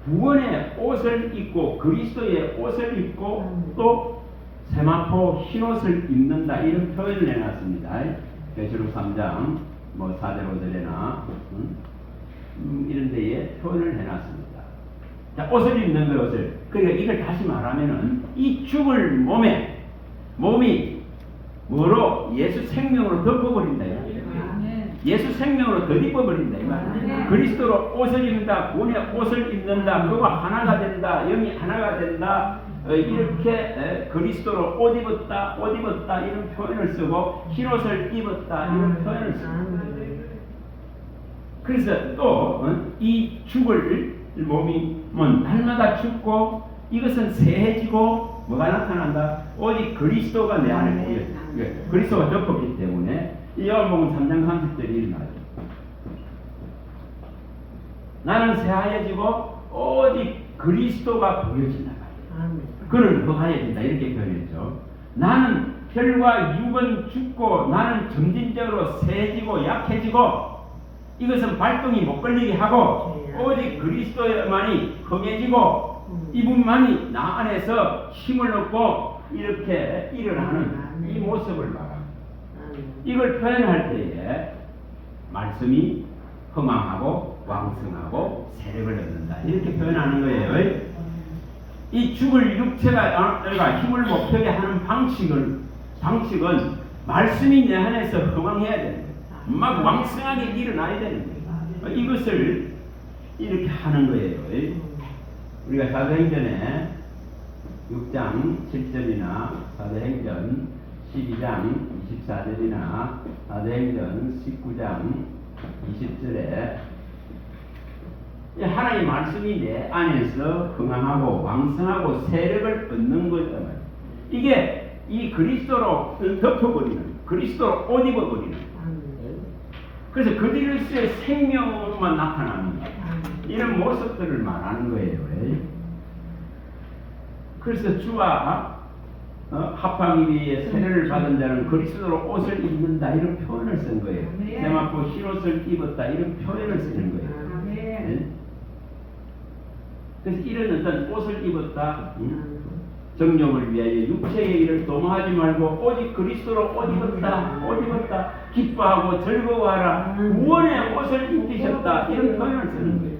구원의 옷을 입고 그리스도의 옷을 입고 또 세마포 흰옷을 입는다 이런 표현을 해놨습니다. 계시록 3장 4절 5절에나 이런 데에 표현을 해놨습니다. 자, 옷을 입는 거 옷을. 그러니까 이걸 다시 말하면은 이 죽을 몸이 뭐로 예수 생명으로 덮어버린다. 예수 생명으로 덧입어버린다. 이 말이에요. 그리스도로 옷을 입는다. 구원의 옷을 입는다. 그와 하나가 된다. 영이 하나가 된다. 이렇게 그리스도로 옷 입었다 이런 표현을 쓰고 흰옷을 입었다 이런 표현을 씁니다. 그래서 또 이 죽을 몸이 날마다 죽고 이것은 새해지고 뭐가 나타난다? 오직 그리스도가 내 안에 보여. 그리스도가 덮었기 때문에 이 요한복음 3장 30절이 일어나죠. 나는 새하얘지고 오직 그리스도가 보여진다. 그는 흑하여진다 이렇게 표현했죠. 나는 혈과 육은 죽고 나는 점진적으로 새해지고 약해지고 이것은 발동이 못 걸리게 하고 오직 그리스도만이 흥해지고 이분만이 나 안에서 힘을 얻고 이렇게 일어나는 이 모습을 말합니다. 이걸 표현할 때에 말씀이 흥황하고 왕성하고 세력을 얻는다 이렇게 표현하는 거예요. 이 죽을 육체가 힘을 못 펴게 하는 방식은 말씀이 내 안에서 흥황해야 되는 거예요. 막 왕성하게 일어나야 되는 거예요. 이것을 이렇게 하는 거예요. 우리가 사도행전에 6장 7절이나 사도행전 12장 24절이나 사도행전 19장 20절에 하나님의 말씀이 내 안에서 흥황하고 왕성하고 세력을 얻는 거잖아요. 이게 이 그리스도로 덮어버리는, 그리스도로 옷 입어버리는. 그래서 그리스도의 생명으로만 나타나는 이런 모습들을 말하는 거예요. 그래서 주와 합방위에 세례를 받은 자는 그리스도로 옷을 입는다 이런 표현을 쓴 거예요. 세마포 흰옷을 입었다 이런 표현을 쓰는 거예요. 네? 그래서 이런 어떤 옷을 입었다 정욕을 위하여 육체의 일을 도모하지 말고 오직 그리스도로 옷 입었다 기뻐하고 즐거워하라 구원의 옷을 입으셨다 이런 표현을 쓰는 거예요.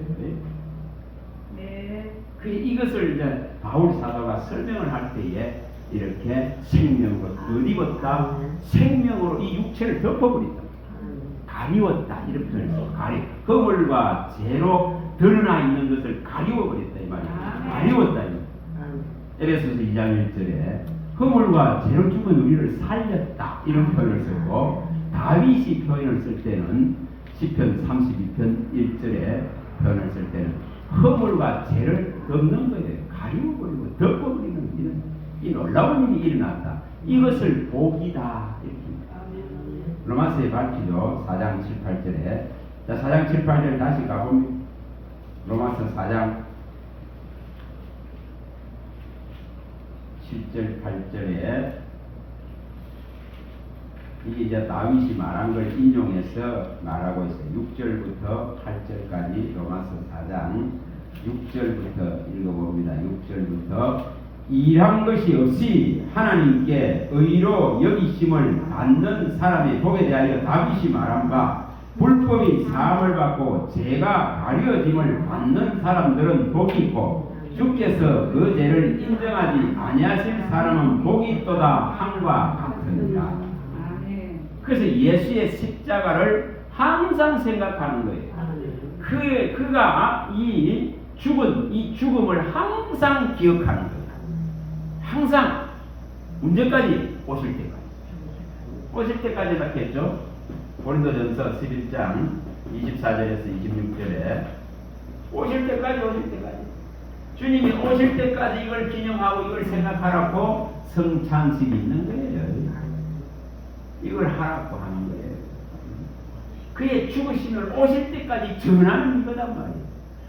그 이것을 이제 바울 사도가 설명을 할 때에 이렇게 생명으로 덧입었다 생명으로 이 육체를 덮어버린다 가리웠다 이런 표현을 써요. 허물과 죄로 드러나 있는 것을 가리워버렸다 이 말이에요. 가리웠다 이 말이에요. 에베소서 2장 1절에 허물과 죄로 죽은 우리를 살렸다 이런 표현을 쓰고 다윗이 표현을 쓸 때는 시편 32편 1절에 표현을 쓸 때는 허물과 죄를 덮는 거예요. 가리워버리고 덮어버리는 이런 이 놀라운 일이 일어났다. 이것을 복이다 이렇게 로마서에 밝히죠. 4장 7, 8절에 자 4장 7, 8절 다시 가보면 로마서 4장 7절 8절에 이게 이제 다윗이 말한 걸 인용해서 말하고 있어요. 6절부터 8절까지 로마서 4장 6절부터 읽어봅니다. 6절부터 일한 것이 없이 하나님께 의로 여기심을 받는 사람의 복에 대하여 다윗이 말한 바 불법이 사함을 받고 죄가 가려짐을 받는 사람들은 복이 있고 주께서 그 죄를 인정하지 아니하실 사람은 복이 있도다 함과 같으니라. 그래서 예수의 십자가를 항상 생각하는 거예요. 그가 이 죽음을 항상 기억하는 거예요. 항상 문제까지 오실 때까지 했죠. 고린도전서 11장 24절에서 26절에 오실 때까지 주님이 오실 때까지 이걸 기념하고 이걸 생각하라고 성찬식이 있는 거예요. 이걸 하라고 하는 거예요. 그의 죽으심을 오실 때까지 전하는 이거단 말이에요.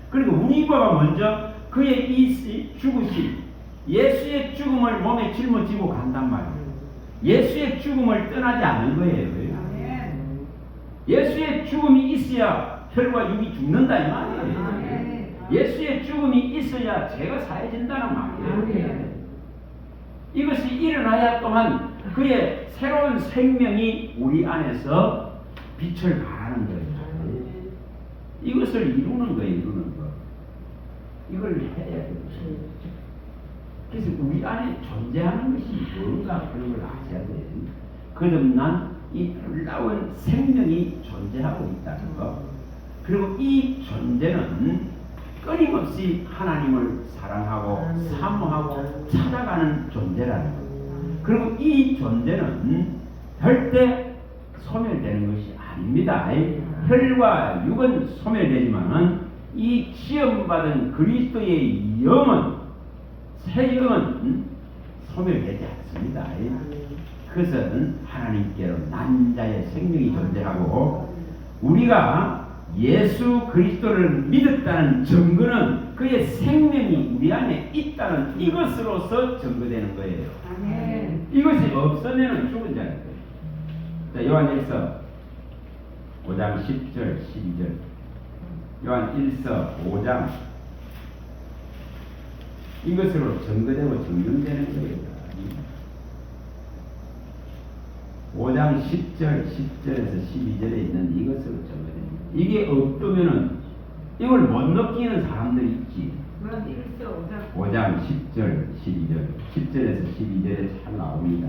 그리고 우리가 먼저 그의 이 죽으심, 예수의 죽음을 몸에 짊어지고 간단 말이에요. 예수의 죽음을 떠나지 않는 거예요. 예수의 죽음이 있어야 혈과 육이 죽는다 이 말이에요. 예수의 죽음이 있어야 죄가 사해진다는 말이에요. 이것이 일어나야 또한 그의 새로운 생명이 우리 안에서 빛을 발하는 거예요. 이것을 이루는 거예요. 이걸 해야 돼요. 그래서 우리 안에 존재하는 것이 뭔가 그런 걸 아셔야 돼요. 거듭난 이 놀라운 생명이 존재하고 있다는 것. 그리고 이 존재는 끊임없이 하나님을 사랑하고 사모하고 찾아가는 존재라는 것. 그리고 이 존재는 절대 소멸되는 것이 아닙니다. 혈과 육은 소멸되지만은 이 시험받은 그리스도의 영은 새 영은 소멸되지 않습니다. 그것은 하나님께로 난 자의 생명이 존재하고 우리가 예수 그리스도를 믿었다는 증거는 그의 생명이 우리 안에 있다는 이것으로서 증거되는 거예요. 이것이 없으면 죽은 자인 거예요. 자, 요한일서 5장 10절 12절 요한 1서 5장 이것으로 증거되고 증명되는 거예요. 5장 10절 10절에서 12절에 있는 이것으로 증거됩니다. 이게 없으면은 이걸 못 느끼는 사람들이 있지. 그런 일서 5장 10절 12절 10절에서 12절에 잘 나옵니다.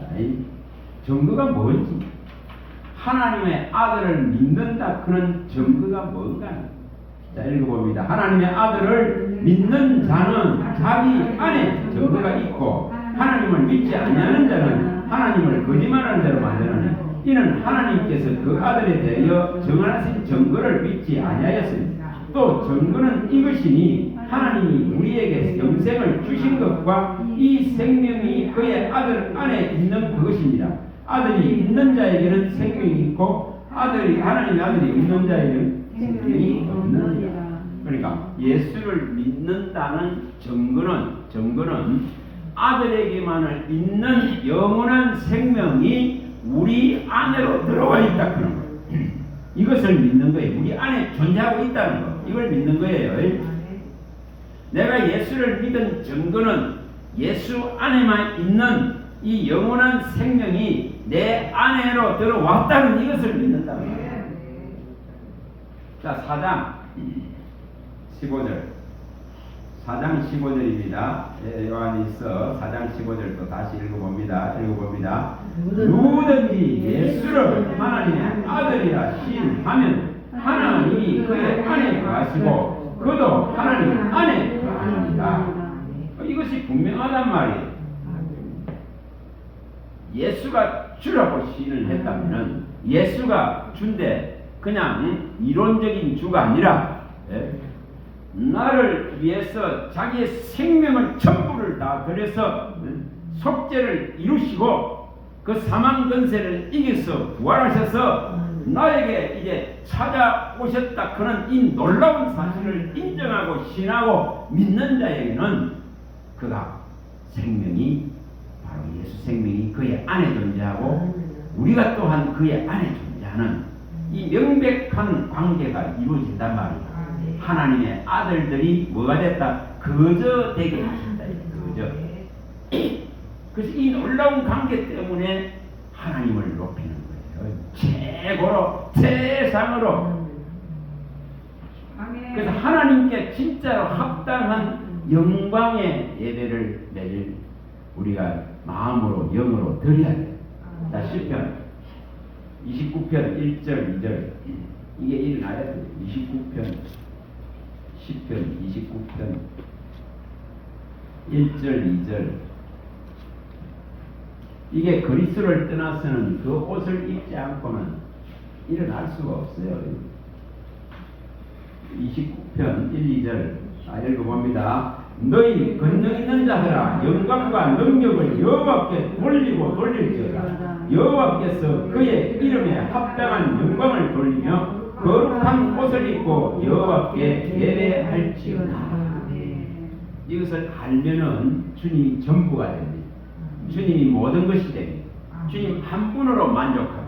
증거가 뭔지 하나님의 아들을 믿는다 그런 증거가 뭔가. 자 읽어봅니다. 하나님의 아들을 믿는 자는 자기 안에 증거가 있고 하나님을 믿지 아니하는 자는 하나님을 거짓말하는 자로 만드느니 이는 하나님께서 그 아들에 대하여 정하신 증거를 믿지 아니하였습니다. 또 증거는 이것이니 하나님이 우리에게 영생을 주신 것과 이 생명이 그의 아들 안에 있는 그것입니다. 아들이 있는 자에게는 생명이 있고 하나님의 아들이 있는 자에게는 생명이 없는 자. 그러니까 예수를 믿는다는 증거는 아들에게만 있는 영원한 생명이 우리 안으로 들어와 있다 그런 거예요. 이것을 믿는 거예요. 우리 안에 존재하고 있다는 거. 이걸 믿는 거예요. 내가 예수를 믿은 증거는 예수 안에만 있는 이 영원한 생명이 내 안으로 들어왔다는 이것을 믿는다. 자, 4장 15절입니다. 요한일서 4장 15절 또 다시 읽어봅니다. 누구든지 예수를 하나님의 아들이라 시인하면 하나님이 그의 안에 거하시고 그도 하나님 안에 거하니라. 이것이 분명하단 말이에요. 예수가 주라고 시인을 했다면 예수가 주인데 그냥 이론적인 주가 아니라 나를 위해서 자기의 생명을 전부를 다 들여서 속죄를 이루시고 그 사망 근세를 이겨서 부활하셔서 나에게 이제 찾아오셨다 그런 이 놀라운 사실을 인정하고 신하고 믿는 자에게는 그가 생명이 바로 예수 생명이 그의 안에 존재하고 우리가 또한 그의 안에 존재하는 이 명백한 관계가 이루어진단 말이에요. 하나님의 아들들이 뭐가 됐다? 거저 되게 하신다. 거저. 그래서 이 놀라운 관계 때문에 하나님을 높이는 거예요. 최고로, 최상으로. 그래서 하나님께 진짜로 합당한 영광의 예배를 매일 우리가 마음으로, 영으로 드려야 돼요. 자, 시편 29편 1절, 2절. 이게 일어나야 돼요. 29편. 10편 29편 1절 2절 이게 그리스도를 떠나서는 그 옷을 입지 않고는 일어날 수가 없어요. 29편 1, 2절 읽어봅니다. 너희 권능 있는 자들아 영광과 능력을 여호와께 돌리고 돌릴지어다. 여호와께서 그의 이름에 합당한 영광을 돌리며 거룩한 옷을 입고 여호와께 예배할지어다. 이것을 알면은 주님이 전부가 됩니다. 주님이 모든 것이 됩니다. 주님 한 분으로 만족합니다.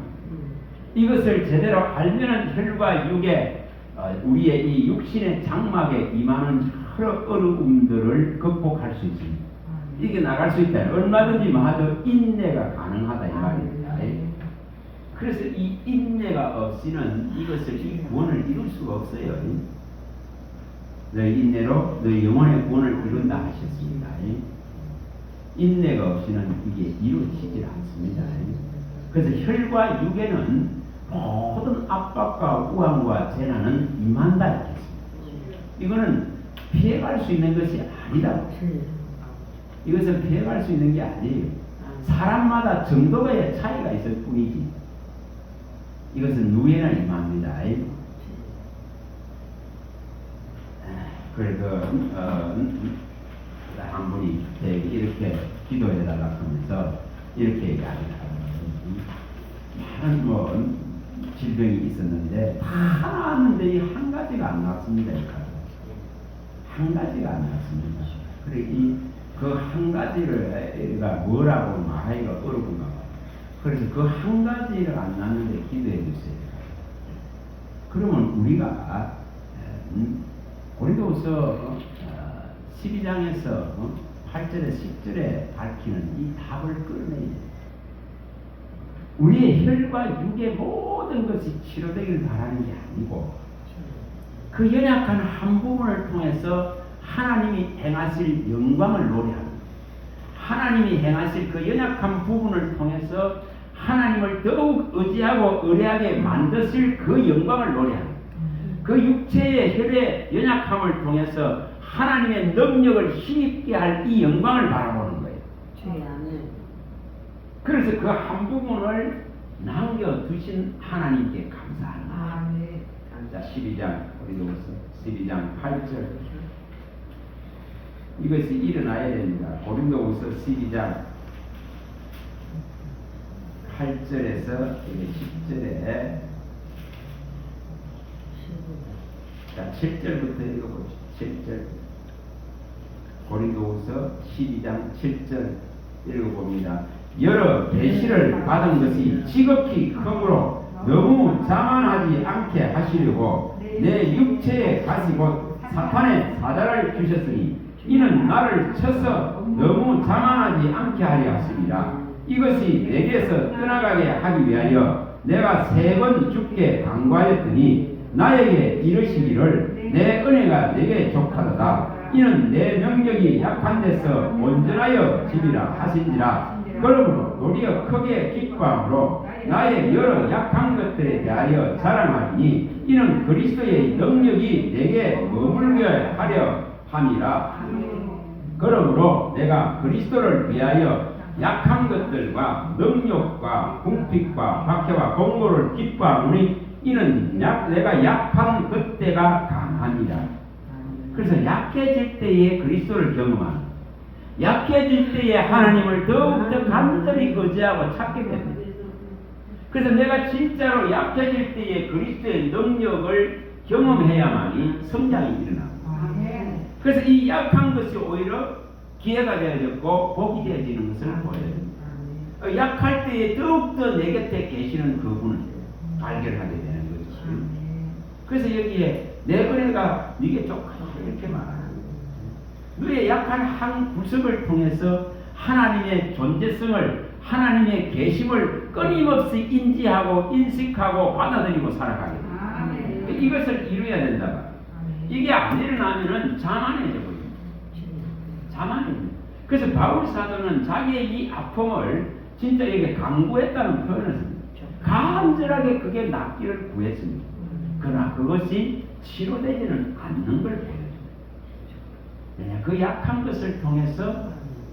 이것을 제대로 알면은 혈과 육에 우리의 이 육신의 장막에 임하는 여러 어려움들을 극복할 수 있습니다. 이게 나갈 수 있다. 얼마든지 마저 인내가 가능하다 이 말입니다. 그래서 이 인내가 없이는 이 구원을 이룰 수가 없어요. 너희 인내로 너희 영혼의 구원을 이룬다 하셨습니다. 인내가 없이는 이게 이루어지질 않습니다. 그래서 혈과 육에는 모든 압박과 우환과 재난은 임한다 했습니다. 이거는 피해갈 수 있는 것이 아니다. 이것은 피해갈 수 있는 게 아니에요. 사람마다 정도의 차이가 있을 뿐이지. 이것은 누에나 임합니다. 그래서 한 분이 이렇게 기도해달라고 하면서 이렇게 얘기합니다. 많은 질병이 있었는데 다 나았는데 한 가지가 안 나왔습니다. 한 가지가 안 나왔습니다. 그래 그 한 가지가 뭐라고 말하기가 어렵구나. 그래서 그 한 가지를 안 났는데 기도해 주세요. 그러면 우리가 고린도후서 12장에서 8절에 10절에 밝히는 이 답을 끌어내야 돼. 우리의 혈과 육의 모든 것이 치료되길 바라는 게 아니고 그 연약한 한 부분을 통해서 하나님이 행하실 영광을 노래하고 하나님이 행하실 그 연약한 부분을 통해서 하나님을 더욱 의지하고 의뢰하게 만드실 그 영광을 노래하고 그 육체의 혈의 연약함을 통해서 하나님의 능력을 힘있게 할 이 영광을 바라보는 거예요. 그래서 그 한 부분을 남겨두신 하나님께 감사하는 거예요. 자, 12장 고린도후서 12장 8절 이것이 일어나야 됩니다. 고린도후서 12장 8절에서 10절에 자, 7절부터 읽어보죠. 7절 고린도후서 12장 7절 읽어봅니다. 여러 계시를 받은 것이 지극히 크므로 너무 자만하지 않게 하시려고 내 육체에 가시 곧 사탄의 사자를 주셨으니 이는 나를 쳐서 너무 자만하지 않게 하려 하십니다. 이것이 내게서 떠나가게 하기 위하여 내가 3번 주께 간구하였더니 나에게 이르시기를 내 은혜가 내게 족하도다. 이는 내 능력이 약한 데서 온전하여 지리라 하신지라. 그러므로 도리어 크게 기뻐함으로 나의 여러 약한 것들에 대하여 자랑하니 이는 그리스도의 능력이 내게 머물게 하려 함이라. 그러므로 내가 그리스도를 위하여 약한 것들과 능력과 궁핍과 박해와 공고를 기뻐하노니 이는 내가 약한 그때가 강합니다. 그래서 약해질 때에 그리스도를 경험하는, 약해질 때에 하나님을 더욱더 간절히 의지하고 찾게 됩니다. 그래서 내가 진짜로 약해질 때에 그리스도의 능력을 경험해야만이 성장이 일어납니다. 그래서 이 약한 것이 오히려 기회가 되어졌고 복이 되어지는 것을 보여야 됩니다. 약할 때에 더욱더 내 곁에 계시는 그분을 발견하게 되는 거죠. 그래서 여기에 내 은혜가 네게 족하다 이렇게 말하는 거예요. 너의 약한 한 구석을 통해서 하나님의 존재성을, 하나님의 계심을 끊임없이 인지하고 인식하고 받아들이고 살아가게 됩니다. 이것을 이루어야 된다. 이게 안 일어나면은 자만해져 버립니다. 자만입니다. 그래서 바울 사도는 자기의 이 아픔을 진짜 이게 강구했다는 표현을 씁니다. 간절하게 그게 낫기를 구했습니다. 그러나 그것이 치료되지는 않는 걸 보여줍니다. 그 약한 것을 통해서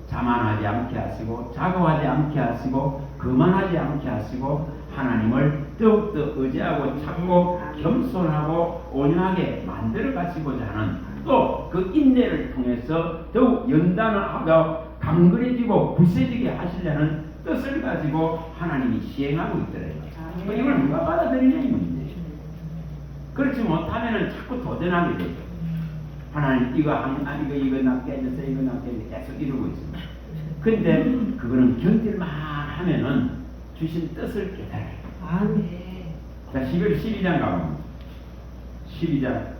자만하지 않게 하시고 자고하지 않게 하시고 그만하지 않게 하시고 하나님을 더욱더 의지하고 찾고 겸손하고 온유하게 만들어 가시고자 하는 또 그 인내를 통해서 더욱 연단하고 강건해지고 굳세지게 하시려는 뜻을 가지고 하나님이 시행하고 있더래요. 이걸 누가 받아들이냐 이 문제예요. 그렇지 못하면은 자꾸 도전하게 되죠. 하나님 이거 낫게 해주세요. 이거 낫게 해주세요. 계속 이러고 있습니다. 근데 그거는 견딜만 하면은 주신 뜻을 깨달아요. 자, 12장 가보면 12장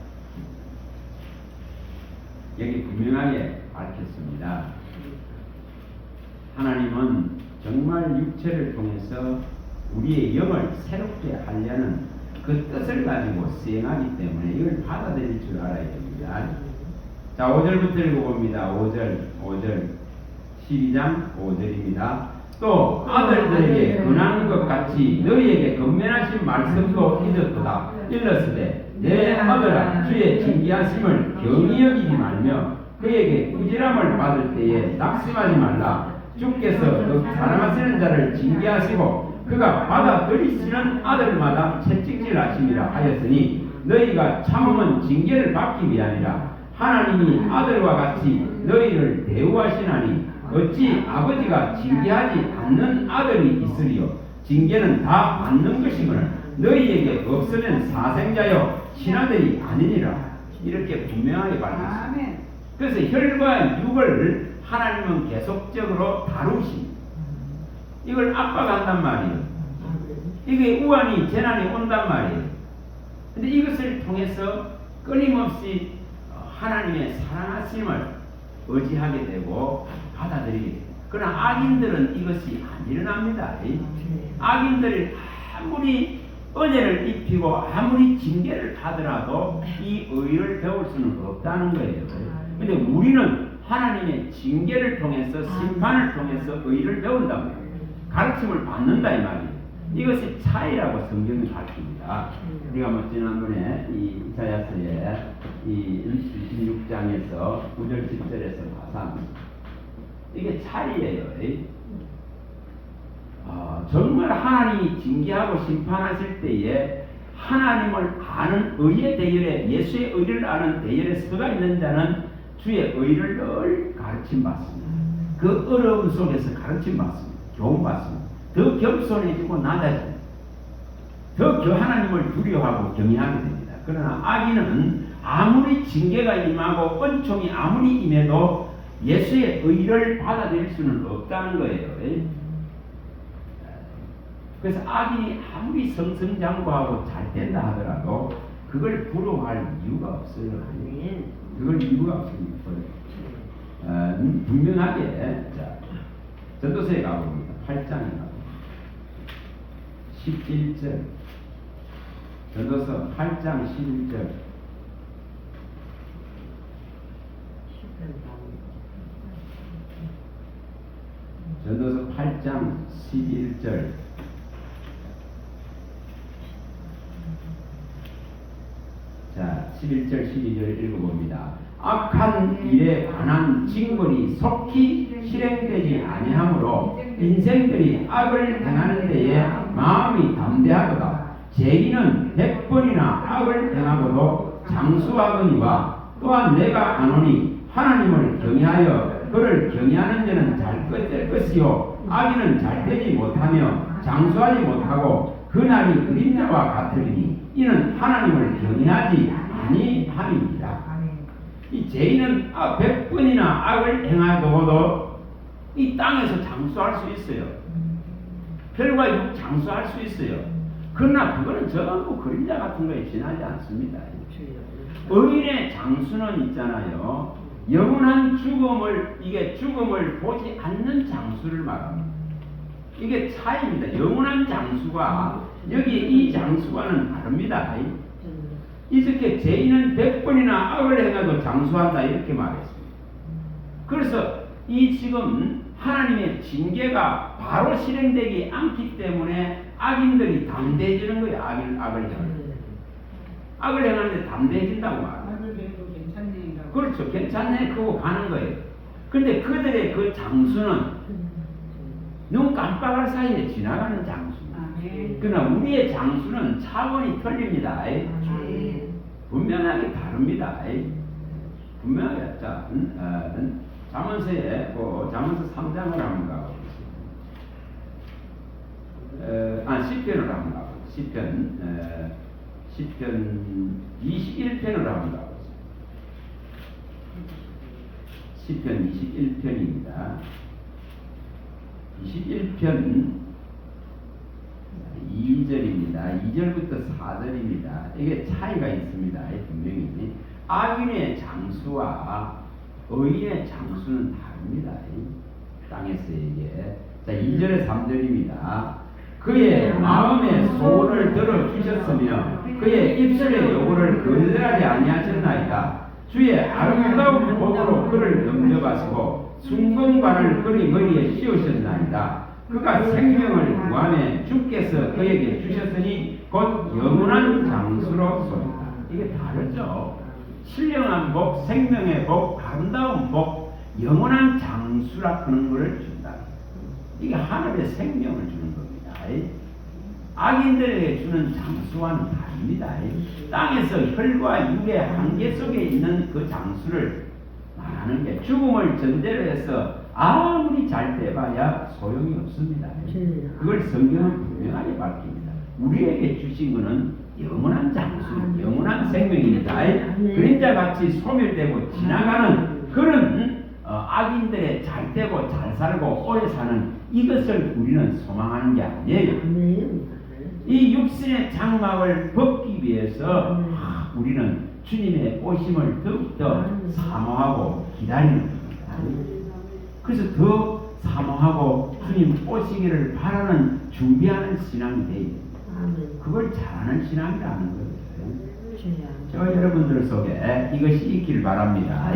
여기 분명하게 밝혔습니다. 하나님은 정말 육체를 통해서 우리의 영을 새롭게 하려는 그 뜻을 가지고 수행하기 때문에 이걸 받아들일 줄 알아야 됩니다. 자, 5절부터 읽어봅니다. 5절 12장 5절입니다. 또 아들들에게 권하는 것 같이 너희에게 건면하신 말씀도 잊었도다. 일렀으되 내 아들아 주의 징계하심을 경히 여기지 말며 그에게 꾸지람을 받을 때에 낙심하지 말라. 주께서 그 사랑하시는 자를 징계하시고 그가 받아들이시는 아들마다 채찍질 하심이라 하였으니 너희가 참음은 징계를 받기 위함이라. 하나님이 아들과 같이 너희를 대우하시나니 어찌 아버지가 징계하지 않는 아들이 있으리요. 징계는 다 받는 것이거늘 너희에게 없으면 사생자여 친아들이 아니니라. 이렇게 분명하게 밝혔습니다. 그래서 혈과 육을 하나님은 계속적으로 다루십니다. 이걸 압박한단 말이에요. 이게 우환이 재난이 온단 말이에요. 근데 이것을 통해서 끊임없이 하나님의 사랑하심을 의지하게 되고 받아들이게 됩니다. 그러나 악인들은 이것이 안 일어납니다. 악인들이 아무리 은혜를 입히고 아무리 징계를 받더라도 이 의를 배울 수는 없다는 거예요. 근데 우리는 하나님의 징계를 통해서 심판을 통해서 의를 배운다고 해요. 가르침을 받는다 이 말이에요. 이것이 차이라고 성경이 가르칩니다. 우리가 뭐 지난번에 이 이사야서의 이 26장에서 9절 10절에서 봐서 이게 차이예요. 정말 하나님이 징계하고 심판하실 때에 하나님을 아는 의의 대열에 예수의 의를 아는 대열에 서가 있는 자는 주의 의를 늘 가르침 받습니다. 그 어려움 속에서 가르침 받습니다. 교훈 받습니다. 더 겸손해지고 낮아집니다. 더 하나님을 두려워하고 경외하게 됩니다. 그러나 악인은 아무리 징계가 임하고 은총이 아무리 임해도 예수의 의를 받아들일 수는 없다는 거예요. 그래서 악인이 아무리 성성장구하고 잘 된다 하더라도 그걸 부러워할 이유가 없어요. 그걸 이유가 없습니다. 분명하게 자, 전도서에 가봅니다. 8장에 가봅니다. 11절 전도서 8장 11절 전도서 8장 11절 자 11절 12절 읽어봅니다. 악한 일에 관한 징벌이 속히 실행되지 아니하므로 인생들이 악을 행하는 데에 마음이 담대하도다. 죄인은 100번이나 악을 행하고도 장수하거니와 또한 내가 아노니 하나님을 경외하여 그를 경외하는 자는 잘 될 것이요 악인은 잘 되지 못하며 장수하지 못하고 그날이 그림자와 같으리니 이는 하나님을 경외하지 아니함입니다. 이 죄인은 100번이나 악을 행하고도 이 땅에서 장수할 수 있어요. 별과 육 장수할 수 있어요. 그러나 그거는 전부 그림자 같은 거에 지나지 않습니다. 의인의 장수는 있잖아요. 영원한 죽음을 보지 않는 장수를 말합니다. 이게 차이입니다. 영원한 장수가 여기 이 장수와는 다릅니다. 이렇게 죄인은 100번이나 악을 행해도 장수한다 이렇게 말했습니다. 그래서 이 지금 하나님의 징계가 바로 실행되지 않기 때문에 악인들이 담대해지는 거예요. 악을 행하는데 담대해진다고 말합니다. 악을 해도 괜찮네. 그렇죠. 괜찮네 그거 가는 거예요. 근데 그들의 그 장수는 눈 깜빡할 사이에 지나가는 장수입니다. 그러나 우리의 장수는 차원이 틀립니다. 분명하게 다릅니다. 분명하게. 자, 잠언서에 잠언서 3장을 한번 가보겠습니다. 시편을 한번 가보겠습니다. 시편 21편을 한번 가보겠습니다. 시편 21편입니다. 21편 2절입니다. 2절부터 4절입니다. 이게 차이가 있습니다. 분명히 악인의 장수와 의인의 장수는 다릅니다. 땅에서에게. 자, 2절에 3절입니다. 그의 마음의 소원을 들어주셨으며 그의 입술의 요구를 거절하지 아니하셨나이다. 주의 아름다운 복으로 그를 영접하시고 순금관을 그의 머리에 씌우셨나이다. 그가 생명을 구하며 주께서 그에게 주셨으니 곧 영원한 장수로소이다. 이게 다르죠. 신령한 복, 생명의 복, 아름다운 복, 영원한 장수라 하는 것을 준다. 이게 하늘의 생명을 주는 겁니다. 악인들에게 주는 장수와는 다릅니다. 땅에서 혈과 육의 한계 속에 있는 그 장수를 말하는 게 죽음을 전제로 해서 아무리 잘 돼봐야 소용이 없습니다. 그걸 성경은 분명하게 밝힙니다. 우리에게 주신 것은 영원한 장수, 영원한 생명입니다. 그림자같이 소멸되고 지나가는 그런 악인들의 잘 되고 잘 살고 오래 사는 이것을 우리는 소망하는 게 아니에요. 이 육신의 장막을 벗기 위해서 우리는 주님의 오심을 더욱더 사모하고 기다리는 겁니다. 그래서 더 사모하고 주님 오시기를 바라는 준비하는 신앙이 돼요. 그걸 잘하는 신앙이라는 거예요. 저 여러분들 속에 이것이 있길 바랍니다.